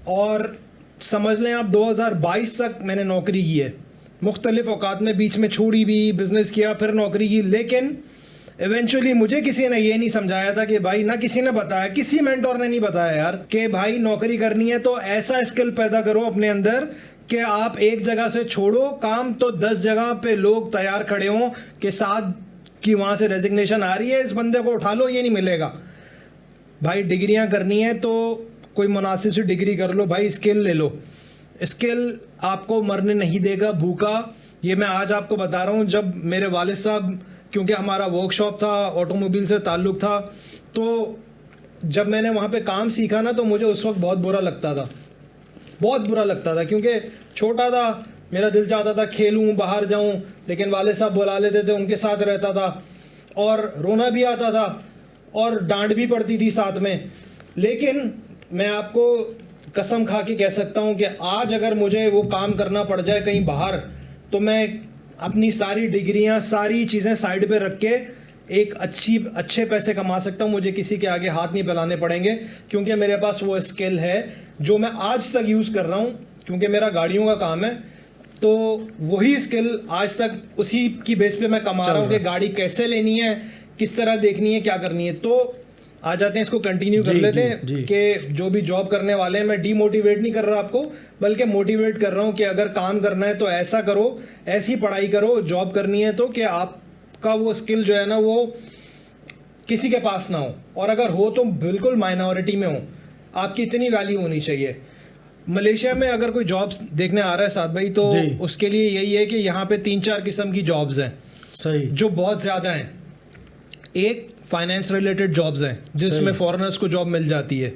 और समझ लें आप 2022 तक मैंने नौकरी की है। मुख्तलिफ औकात में बीच में छोड़ी भी, बिजनेस किया, फिर नौकरी की, लेकिन इवेंचुअली मुझे किसी ने ये नहीं समझाया था कि भाई, ना किसी ने बताया, किसी मेंटोर ने नहीं बताया यार कि भाई नौकरी करनी है तो ऐसा स्किल पैदा करो अपने अंदर कि आप एक जगह से छोड़ो काम तो 10 जगह पे लोग तैयार खड़े हों कि साथ कि वहाँ से रेजिग्नेशन आ रही है, इस बंदे को उठा लो। ये नहीं मिलेगा भाई। डिग्रियाँ करनी है तो कोई मुनासिब सी डिग्री कर लो भाई, स्किल ले लो। स्किल आपको मरने नहीं देगा भूखा। ये मैं आज आपको बता रहा हूँ, जब मेरे वालिद साहब, क्योंकि हमारा वर्कशॉप था, ऑटोमोबाइल से ताल्लुक़ था, तो जब मैंने वहाँ पे काम सीखा ना, तो मुझे उस वक्त बहुत बुरा लगता था, बहुत बुरा लगता था, क्योंकि छोटा था, मेरा दिल चाहता था खेलूं, बाहर जाऊं, लेकिन वालिद साहब बुला लेते थे, उनके साथ रहता था, और रोना भी आता था और डांट भी पड़ती थी साथ में। लेकिन मैं आपको कसम खा के कह सकता हूं कि आज अगर मुझे वो काम करना पड़ जाए कहीं बाहर, तो मैं अपनी सारी डिग्रियां, सारी चीज़ें साइड पे रख के एक अच्छे पैसे कमा सकता हूं। मुझे किसी के आगे हाथ नहीं फैलाने पड़ेंगे, क्योंकि मेरे पास वो स्किल है जो मैं आज तक यूज़ कर रहा हूं। क्योंकि मेरा गाड़ियों का काम है, तो वही स्किल आज तक उसी की बेस पे मैं कमा रहा हूँ कि गाड़ी कैसे लेनी है, किस तरह देखनी है, क्या करनी है। तो आ जाते हैं, इसको कंटिन्यू कर जी, लेते जी, हैं जी। कि जो भी जॉब करने वाले हैं, मैं डीमोटिवेट नहीं कर रहा आपको, बल्कि मोटिवेट कर रहा हूँ कि अगर काम करना है तो ऐसा करो, ऐसी पढ़ाई करो, जॉब करनी है तो कि आपका वो स्किल जो है ना वो किसी के पास ना हो, और अगर हो तो बिल्कुल माइनॉरिटी में हो, आपकी इतनी वैल्यू होनी चाहिए। मलेशिया में अगर कोई जॉब्स देखने आ रहा है साथ भाई, तो जी। उसके लिए यही है कि यहाँ पे 3-4 किस्म की जॉब्स हैं सही। जो बहुत ज़्यादा हैं। एक फाइनेंस रिलेटेड जॉब्स हैं जिसमें सही। फॉरेनर्स को जॉब मिल जाती है,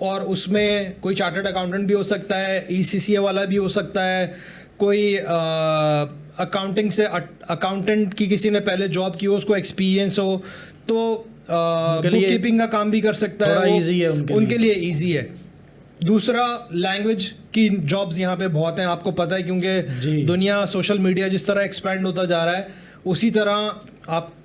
और उसमें कोई चार्टर्ड अकाउंटेंट भी हो सकता है, ECCA वाला भी हो सकता है, कोई अकाउंटिंग से अकाउंटेंट की किसी ने पहले जॉब की हो, उसको एक्सपीरियंस हो, तो उनके लिए बुक कीपिंग का काम भी कर सकता है, थोड़ा वो easy है उनके लिए ईजी है। दूसरा, लैंग्वेज की जॉब्स यहाँ पे बहुत हैं, आपको पता है, जी। क्योंकि दुनिया, सोशल मीडिया जिस तरह एक्सपैंड होता जा रहा है, उसी तरह आप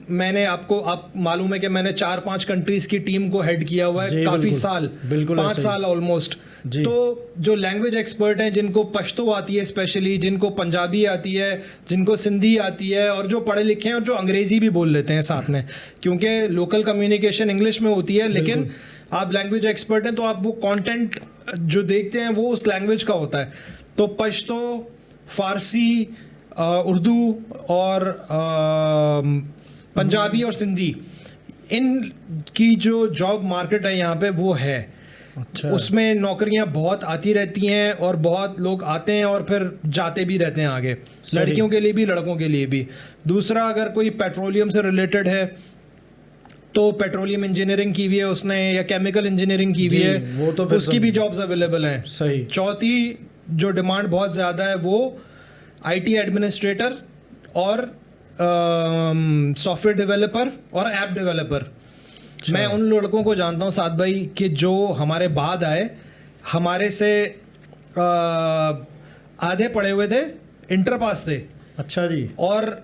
मालूम है कि मैंने 4-5 कंट्रीज की टीम को हेड किया हुआ जी, है काफ़ी बिल्कुल, साल, बिल्कुल 5 ऐसे ही। साल ऑलमोस्ट। जी। तो जो लैंग्वेज एक्सपर्ट हैं, जिनको पश्तो आती है स्पेशली, जिनको पंजाबी आती है, जिनको सिंधी आती है, और जो पढ़े लिखे हैं और जो अंग्रेज़ी भी बोल लेते हैं साथ में, क्योंकि लोकल कम्युनिकेशन इंग्लिश में होती है, लेकिन आप लैंग्वेज एक्सपर्ट हैं तो आप वो कंटेंट जो देखते हैं वो उस लैंग्वेज का होता है। तो पश्तो, फारसी, उर्दू और पंजाबी और सिंधी, इन की जो जॉब मार्केट है यहाँ पे वो है। अच्छा। उसमें नौकरियां बहुत आती रहती हैं और बहुत लोग आते हैं और फिर जाते भी रहते हैं आगे, सही। लड़कियों के लिए भी, लड़कों के लिए भी। दूसरा, अगर कोई पेट्रोलियम से रिलेटेड है तो पेट्रोलियम इंजीनियरिंग की हुई है उसने, या केमिकल इंजीनियरिंग की हुई जी, है, वो तो फिर उसकी भी जॉब्स अवेलेबल हैं। सही। चौथी जो डिमांड बहुत ज़्यादा है वो IT एडमिनिस्ट्रेटर और सॉफ्टवेयर डेवलपर और ऐप डेवलपर। मैं उन लड़कों को जानता हूँ साथ भाई कि जो हमारे बाद आए, हमारे से आधे पढ़े हुए थे, इंटर पास थे, अच्छा जी। और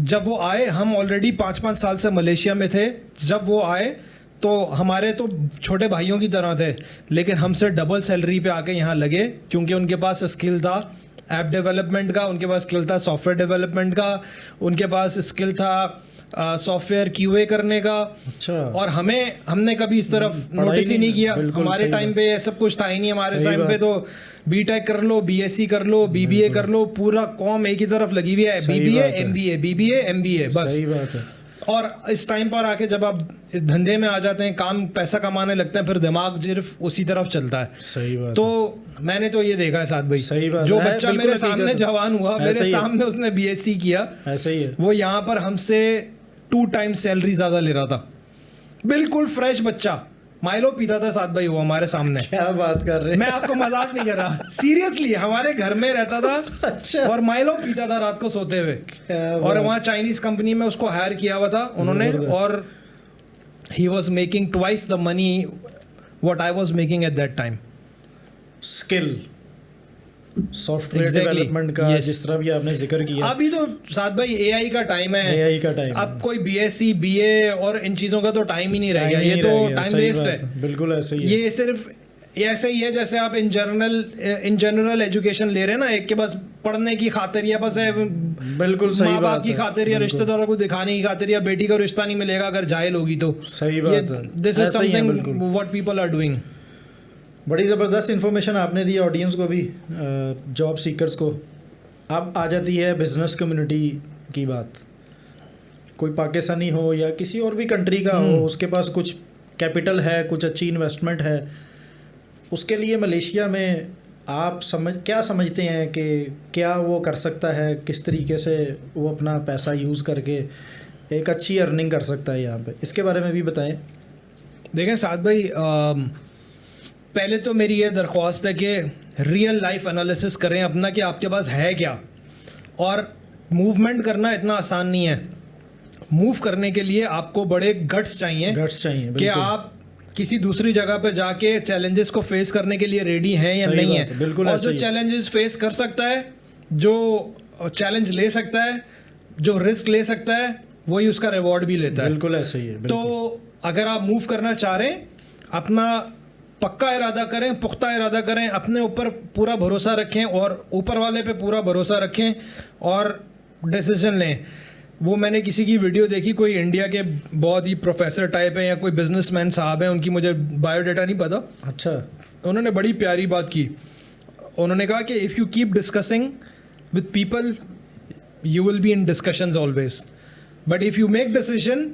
जब वो आए, हम ऑलरेडी 5-5 साल से मलेशिया में थे, जब वो आए तो हमारे तो छोटे भाइयों की तरह थे, लेकिन हमसे डबल सैलरी पे आके यहाँ लगे, क्योंकि उनके पास स्किल था ऐप डेवलपमेंट का, उनके पास स्किल था सॉफ्टवेयर डेवलपमेंट का, उनके पास स्किल था सॉफ्टवेयर QA करने का। अच्छा। और हमने कभी इस तरफ पढ़ा नोटिस ही नहीं किया। बिल्कुल हमारे सही टाइम बात। पे ये सब कुछ था ही नहीं। हमारे सही टाइम पे बात। तो BTech कर लो, BSc कर लो, BBA कर लो, पूरा कॉम एक ही तरफ लगी हुई है, सही BBA बात है। MBA, BBA MBA, बस। सही बात है। और इस टाइम पर आके जब आप इस धंधे में आ जाते हैं, काम पैसा कमाने लगते हैं, फिर दिमाग सिर्फ उसी तरफ चलता है। सही बात तो मैंने तो ये देखा है साथ भाई, सही बात जो है, बच्चा बिल्कुल मेरे हकीकत सामने है। जवान हुआ, ऐसा मेरे ही है। सामने उसने BSc किया, है, ऐसा ही है। वो यहाँ पर हमसे 2 टाइम्स सैलरी ज्यादा ले रहा था। बिल्कुल फ्रेश बच्चा, माइलो पीता था साथ भाई वो हमारे सामने। क्या बात कर रहे हैं? मैं आपको मजाक नहीं कर रहा, सीरियसली हमारे घर में रहता था। अच्छा। और माइलो पीता था रात को सोते हुए। क्या और बात। वहाँ चाइनीज कंपनी में उसको हायर किया हुआ था उन्होंने, जबरदस्त। और he was making twice the money what I was making at that time. Skill, software Exactly. Development का, Yes. जिस तरह भी आपने जिक्र किया। अभी तो साथ भाई AI का टाइम है। AI का टाइम अब कोई BSc BA और इन चीजों का तो टाइम ही नहीं रह गया, ये तो टाइम वेस्ट है। बिल्कुल ऐसे ही है। ये सिर्फ ऐसा ही है जैसे आप इन जनरल एजुकेशन ले रहे हैं ना, एक के बस पढ़ने की खातिर, या बस बिल्कुल सही माँ बात बाप की है। खातिर या बिल्कुल। रिश्तेदारों को दिखाने की खातिर, या बेटी का रिश्ता नहीं मिलेगा अगर जाहिल होगी तो। सही बात है। दिस इज ऐसा ही है, समथिंग बिल्कुल। What people are doing. बड़ी ज़बरदस्त इन्फॉर्मेशन आपने दी ऑडियंस को भी, जॉब सीकर्स को। अब आ जाती है बिजनेस कम्युनिटी की बात। कोई पाकिस्तानी हो या किसी और भी कंट्री का हो, उसके पास कुछ कैपिटल है, कुछ अच्छी इन्वेस्टमेंट है, उसके लिए मलेशिया में आप क्या समझते हैं कि क्या वो कर सकता है, किस तरीके से वो अपना पैसा यूज़ करके एक अच्छी अर्निंग कर सकता है यहाँ पे, इसके बारे में भी बताएं। देखें साद भाई, पहले तो मेरी ये दरख्वास्त है कि रियल लाइफ एनालिसिस करें अपना कि आपके पास है क्या। और मूवमेंट करना इतना आसान नहीं है। मूव करने के लिए आपको बड़े गट्स चाहिए कि कि आप किसी दूसरी जगह पर जाके चैलेंजेस को फेस करने के लिए रेडी हैं या सही नहीं बात है। बिल्कुल और ऐसा जो ही है। चैलेंजेस फेस कर सकता है, जो चैलेंज ले सकता है, जो रिस्क ले सकता है, वही उसका रिवॉर्ड भी लेता है। बिल्कुल ऐसा ही है। तो अगर आप मूव करना चाह रहे हैं, अपना पक्का इरादा करें, पुख्ता इरादा करें, अपने ऊपर पूरा भरोसा रखें और ऊपर वाले पे पूरा भरोसा रखें और डिसीजन लें। वो मैंने किसी की वीडियो देखी, कोई इंडिया के बहुत ही प्रोफेसर टाइप है या कोई बिजनेसमैन साहब हैं, उनकी मुझे बायोडाटा नहीं पता। अच्छा। उन्होंने बड़ी प्यारी बात की। उन्होंने कहा कि if you keep discussing with people you will be in discussions always, but if you make decision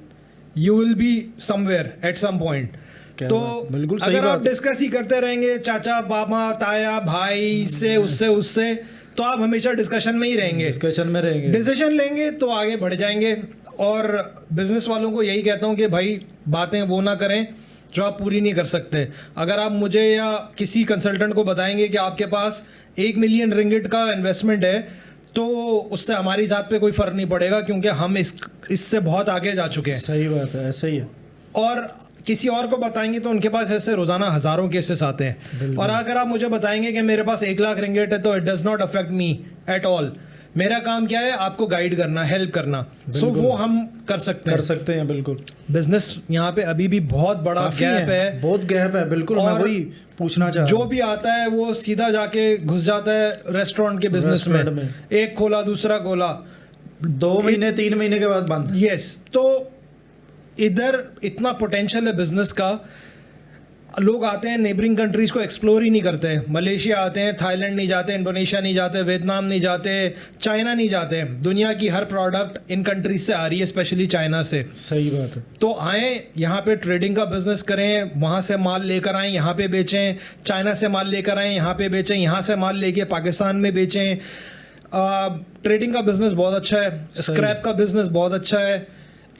you will be somewhere at some point. तो बिल्कुल सही अगर आप बात। डिस्कस ही करते रहेंगे चाचा पापा ताया भाई से उससे तो आप हमेशा डिस्कशन में ही रहेंगे, डिस्कशन में रहेंगे। डिसीजन लेंगे तो आगे बढ़ जाएंगे। और बिजनेस वालों को यही कहता हूँ कि भाई बातें वो ना करें जो आप पूरी नहीं कर सकते। अगर आप मुझे या किसी कंसल्टेंट को बताएंगे कि आपके पास 1 मिलियन रिंगिट का इन्वेस्टमेंट है तो उससे हमारी ज़ात पे कोई फ़र्क नहीं पड़ेगा, क्योंकि हम इससे बहुत आगे जा चुके हैं। सही बात है, ऐसा ही है। और किसी और को बताएंगे तो उनके पास ऐसे रोज़ाना हज़ारों केसेस आते हैं। और अगर आप मुझे बताएंगे कि मेरे पास 1 लाख रिंगिट है तो it does not affect me at all. मेरा काम क्या है? आपको गाइड करना, हेल्प करना। सो वो हम कर सकते हैं बिल्कुल। बिजनेस यहाँ पे अभी भी बहुत बड़ा गैप है, बहुत गैप है। बिल्कुल, मैं वही पूछना चाह रहा जो भी आता है वो सीधा जाके घुस जाता है रेस्टोरेंट के बिजनेस में। एक खोला दूसरा खोला, 2 महीने 3 महीने के बाद बंद। यस। तो इधर इतना पोटेंशियल है बिजनेस का। लोग आते हैं नेबरिंग कंट्रीज को एक्सप्लोर ही नहीं करते। मलेशिया आते हैं, थाईलैंड नहीं जाते, इंडोनेशिया नहीं जाते, वियतनाम नहीं जाते, चाइना नहीं जाते। दुनिया की हर प्रोडक्ट इन कंट्रीज से आ रही है, स्पेशली चाइना से। सही बात है। तो आए यहाँ पे ट्रेडिंग का बिजनेस करें, वहाँ से माल लेकर आएँ यहाँ पे बेचें, चाइना से माल लेकर आएँ यहाँ पे बेचें, यहाँ से माल लेके पाकिस्तान में बेचें। ट्रेडिंग का बिजनेस बहुत अच्छा है, स्क्रैप का बिजनेस बहुत अच्छा है,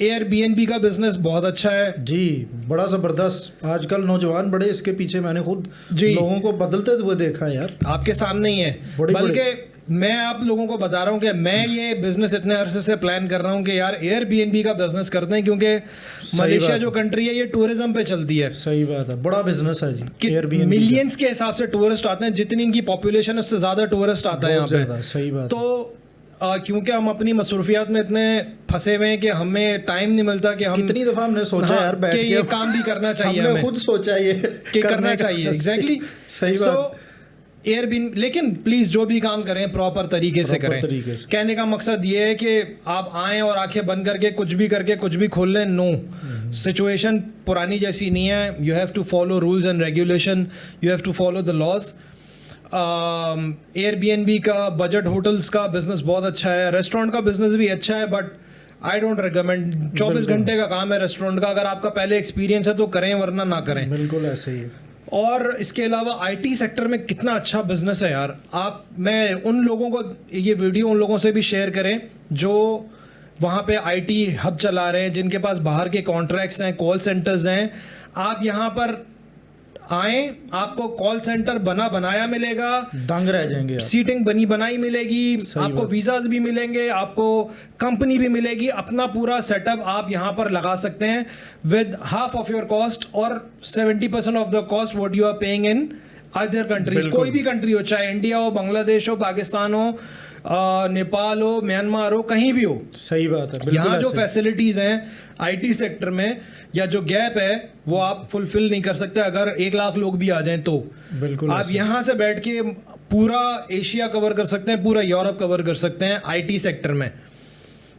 एयरबीएनबी का बिजनेस बहुत अच्छा है जी, बड़ा ज़बरदस्त। आजकल नौजवान बड़े इसके पीछे, मैंने खुद जी लोगों को बदलते हुए देखा है यार, आपके सामने ही है। बल्कि मैं आप लोगों को बता रहा हूँ कि मैं ये बिजनेस इतने अरसे से प्लान कर रहा हूँ कि यार एयरबीएनबी का बिजनेस करते हैं, क्योंकि मलेशिया जो कंट्री है ये टूरिज्म पे चलती है। सही बात है, बड़ा बिजनेस है जी एयरबीएनबी। मिलियंस के हिसाब से टूरिस्ट आते हैं, जितनी इनकी पॉपुलेशन है उससे ज़्यादा टूरिस्ट आता है यहाँ पे। सही बात। तो क्योंकि हम अपनी मसरूफियात में इतने फंसे हुए हैं कि हमें टाइम नहीं मिलता कि हम कितनी दफा हमने सोचा यार बैठ के ये काम भी करना चाहिए, हमने खुद सोचा ये कि करना चाहिए। एग्जैक्टली, सही बात। एयरबीएनबी, लेकिन प्लीज जो भी काम करें प्रॉपर तरीके से करें। कहने का मकसद ये है कि आप आएं और आंखें बंद करके कुछ भी खोल लें, नो। सिचुएशन पुरानी जैसी नहीं है। You have to follow rules and regulation, you have to follow the laws. Airbnb का, बजट होटल्स का बिजनेस बहुत अच्छा है, रेस्टोरेंट का बिजनेस भी अच्छा है, बट आई डोंट रिकमेंड। 24 घंटे का काम है रेस्टोरेंट का। अगर आपका पहले एक्सपीरियंस है तो करें, वरना ना करें। बिल्कुल ऐसे ही है। और इसके अलावा आईटी सेक्टर में कितना अच्छा बिजनेस है यार। मैं उन लोगों को, ये वीडियो उन लोगों से भी शेयर करें जो वहाँ पे आईटी हब चला रहे हैं, जिनके पास बाहर के कॉन्ट्रैक्ट्स हैं, कॉल सेंटर्स हैं। आप यहाँ पर आए, आपको कॉल सेंटर बनाया मिलेगा, दंग रह जाएंगे आप। सीटिंग बनी बनाई मिलेगी, आपको वीज़ाज भी मिलेंगे, आपको कंपनी भी मिलेगी, अपना पूरा सेटअप आप यहाँ पर लगा सकते हैं with half of your cost और 70% of the cost what you are paying in other countries. कोई भी कंट्री हो, चाहे इंडिया हो, बांग्लादेश हो, पाकिस्तान हो, नेपाल हो, म्यांमार हो, कहीं भी हो। सही बात है। यहाँ जो फैसिलिटीज़ हैं आईटी सेक्टर में, या जो गैप है वो आप फुलफिल नहीं कर सकते अगर 1 लाख लोग भी आ जाएं तो। बिल्कुल आप यहाँ से बैठ के पूरा एशिया कवर कर सकते हैं, पूरा यूरोप कवर कर सकते हैं आईटी सेक्टर में।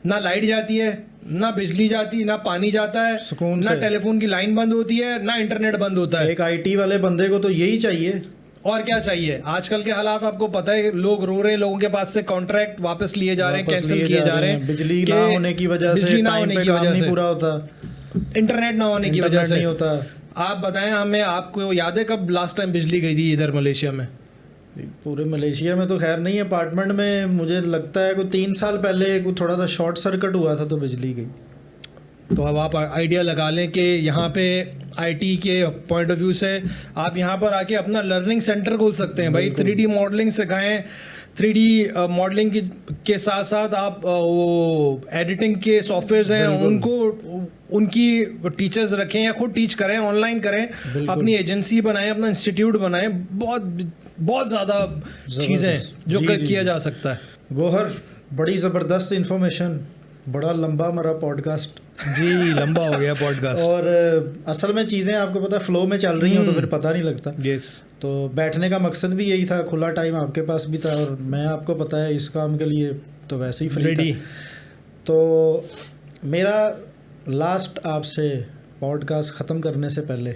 ना लाइट जाती है, ना बिजली जाती, ना पानी जाता है, सुकून ना से। टेलीफोन की लाइन बंद होती है, ना इंटरनेट बंद होता है। एक आईटी वाले बंदे को तो यही चाहिए। और क्या चाहिए? आजकल के हालात आपको पता है, लोग रो रहे हैं, लोगों के पास से कॉन्ट्रैक्ट वापस लिए जा रहे हैं, कैंसिल किए जा रहे हैं, बिजली ना होने की वजह से, टाइम पे काम नहीं पूरा होता, इंटरनेट ना होने की वजह से नहीं होता। आप बताएं हमें, आपको याद है कब लास्ट टाइम बिजली गई थी इधर मलेशिया में? पूरे मलेशिया में तो खैर नहीं, अपार्टमेंट में मुझे लगता है कोई 3 साल पहले कोई थोड़ा सा शॉर्ट सर्किट हुआ था तो बिजली गई। तो अब आप आइडिया लगा लें कि यहाँ पे आईटी के पॉइंट ऑफ व्यू से आप यहाँ पर आके अपना लर्निंग सेंटर खोल सकते हैं भाई। 3D मॉडलिंग सिखाएं, 3D मॉडलिंग के साथ साथ आप वो एडिटिंग के सॉफ्टवेयर्स हैं उनको, उनकी टीचर्स रखें या खुद टीच करें, ऑनलाइन करें, अपनी एजेंसी बनाएं, अपना इंस्टीट्यूट बनाएं। बहुत ज़्यादा चीज़ें जो किया जा सकता है। गोहर, बड़ी ज़बरदस्त इंफॉर्मेशन, बड़ा लंबा हमारा पॉडकास्ट। जी, लंबा हो गया पॉडकास्ट। और असल में चीज़ें आपको पता फ्लो में चल रही हो तो फिर पता नहीं लगता। यस। तो बैठने का मकसद भी यही था, खुला टाइम आपके पास भी था और मैं आपको पता है इस काम के लिए तो वैसे ही फ्री था। तो मेरा लास्ट आपसे पॉडकास्ट ख़त्म करने से पहले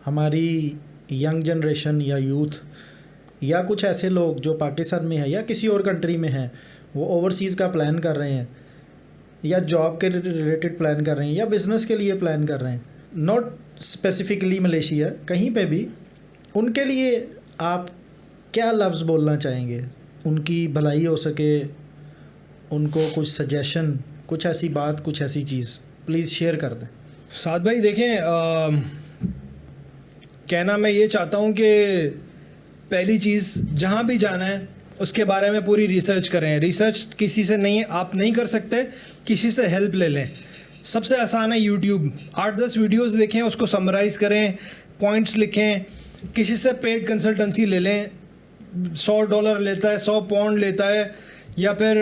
हमारी यंग जनरेशन या यूथ या कुछ ऐसे लोग जो पाकिस्तान में है या किसी और कंट्री में हैं, वो ओवरसीज़ का प्लान कर रहे हैं या जॉब के रिलेटेड प्लान कर रहे हैं या बिज़नेस के लिए प्लान कर रहे हैं, नॉट स्पेसिफिकली मलेशिया, कहीं पे भी, उनके लिए आप क्या लफ्ज़ बोलना चाहेंगे? उनकी भलाई हो सके, उनको कुछ सजेशन, कुछ ऐसी बात, कुछ ऐसी चीज़ प्लीज़ शेयर कर दें। साद भाई देखें, कहना मैं ये चाहता हूँ कि पहली चीज़, जहाँ भी जाना है उसके बारे में पूरी रिसर्च करें। रिसर्च किसी से नहीं, आप नहीं कर सकते, किसी से हेल्प ले लें। सबसे आसान है यूट्यूब, 8-10 वीडियोस देखें, उसको समराइज़ करें, पॉइंट्स लिखें। किसी से पेड कंसल्टेंसी ले लें, $100 लेता है, 100 पाउंड लेता है, या फिर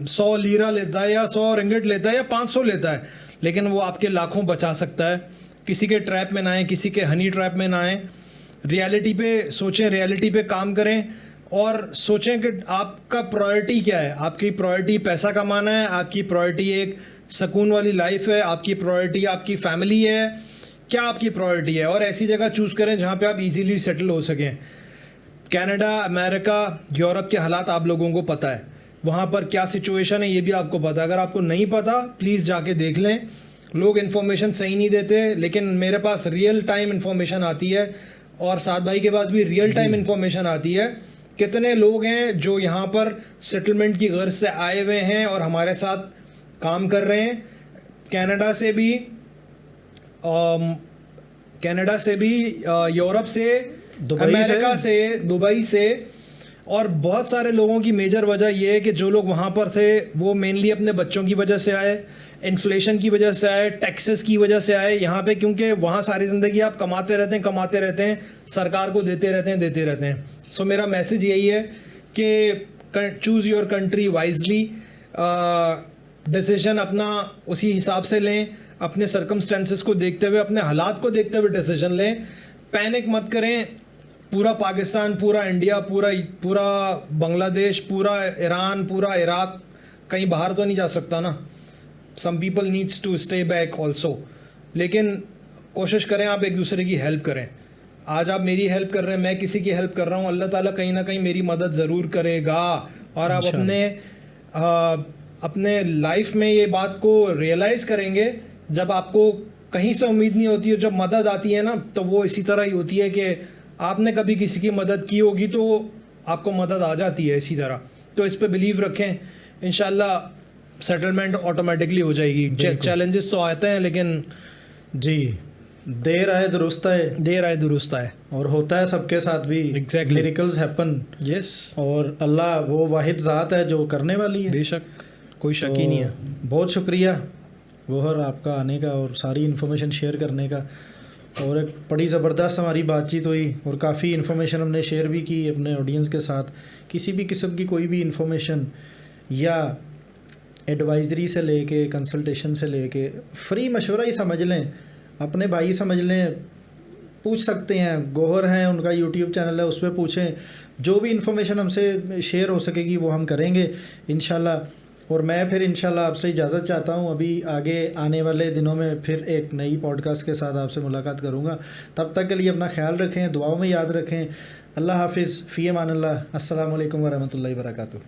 100 लीरा लेता है, या 100 रिंगिट लेता है, या 500 लेता है, लेकिन वो आपके लाखों बचा सकता है। किसी के ट्रैप में ना आए, किसी के हनी ट्रैप में ना आए। रियलिटी पे सोचें, रियलिटी पे काम करें और सोचें कि आपका प्रायोरिटी क्या है। आपकी प्रायोरिटी पैसा कमाना है, आपकी प्रायोरिटी एक सुकून वाली लाइफ है, आपकी प्रायोरिटी आपकी फैमिली है, क्या आपकी प्रायोरिटी है? और ऐसी जगह चूज़ करें जहाँ पे आप इजीली सेटल हो सकें। कनाडा, अमेरिका, यूरोप के हालात आप लोगों को पता है, वहाँ पर क्या सिचुएशन है ये भी आपको पता है। अगर आपको नहीं पता, प्लीज़ जाके देख लें। लोग इन्फॉर्मेशन सही नहीं देते, लेकिन मेरे पास रियल टाइम इन्फॉर्मेशन आती है और साद भाई के पास भी रियल टाइम इन्फॉर्मेशन आती है। कितने लोग हैं जो यहाँ पर सेटलमेंट की गर्ज से आए हुए हैं और हमारे साथ काम कर रहे हैं। कनाडा से भी, यूरोप से, अमेरिका से, दुबई से। और बहुत सारे लोगों की मेजर वजह ये है कि जो लोग वहाँ पर थे वो मेनली अपने बच्चों की वजह से आए, इन्फ्लेशन की वजह से आए, टैक्सेस की वजह से आए यहाँ पे, क्योंकि वहाँ सारी ज़िंदगी आप कमाते रहते हैं, सरकार को देते रहते हैं। सो मेरा मैसेज यही है कि choose your country wisely, decision अपना उसी हिसाब से लें, अपने सर्कमस्टेंसेस को देखते हुए, अपने हालात को देखते हुए डिसीजन लें। पैनिक मत करें। पूरा पाकिस्तान, पूरा इंडिया, पूरा बांग्लादेश, पूरा ईरान, पूरा इराक कहीं बाहर तो नहीं जा सकता ना। Some people needs to stay back also. लेकिन कोशिश करें आप एक दूसरे की हेल्प करें। आज आप मेरी हेल्प कर रहे हैं, मैं किसी की हेल्प कर रहा हूँ, अल्लाह ताला कहीं ना कहीं मेरी मदद ज़रूर करेगा। और आप अपने लाइफ में ये बात को रियलाइज़ करेंगे जब आपको कहीं से उम्मीद नहीं होती है, जब मदद आती है ना, तो वो इसी तरह ही होती है कि आपने कभी किसी की मदद की होगी तो आपको मदद आ जाती है इसी तरह। तो इस पे बिलीव रखें, इंशाल्लाह सेटलमेंट ऑटोमेटिकली हो जाएगी। चैलेंजेस तो आते हैं, लेकिन जी, देर आए दुरुस्त आए, और होता है सबके साथ भी। Exactly. Miracles happen. यस, और अल्लाह वो वाहिद ज़ात है जो करने वाली है, बेशक, कोई शक ही नहीं है। बहुत शुक्रिया गोहर आपका आने का और सारी इन्फॉर्मेशन शेयर करने का। और एक बड़ी ज़बरदस्त हमारी बातचीत हुई और काफ़ी इन्फॉर्मेशन हमने शेयर भी की अपने ऑडियंस के साथ। किसी भी किस्म की कोई भी इन्फॉर्मेशन या एडवाइज़री से लेके, कंसल्टेशन से लेके, फ्री मशवरा ही समझ लें, अपने भाई समझ लें, पूछ सकते हैं। गोहर हैं, उनका यूट्यूब चैनल है, उस पर पूछें। जो भी इन्फॉर्मेशन हमसे शेयर हो सकेगी वो हम करेंगे इंशाल्लाह। और मैं फिर इंशाल्लाह आपसे इजाज़त चाहता हूँ। अभी आगे आने वाले दिनों में फिर एक नई पॉडकास्ट के साथ आपसे मुलाकात करूँगा। तब तक के लिए अपना ख्याल रखें, दुआओं में याद रखें। अल्लाह हाफिज़, फ़ी अमान अल्लाह। अस्सलामु अलैकुम वरहमतुल्लाहि वबरकातुहू।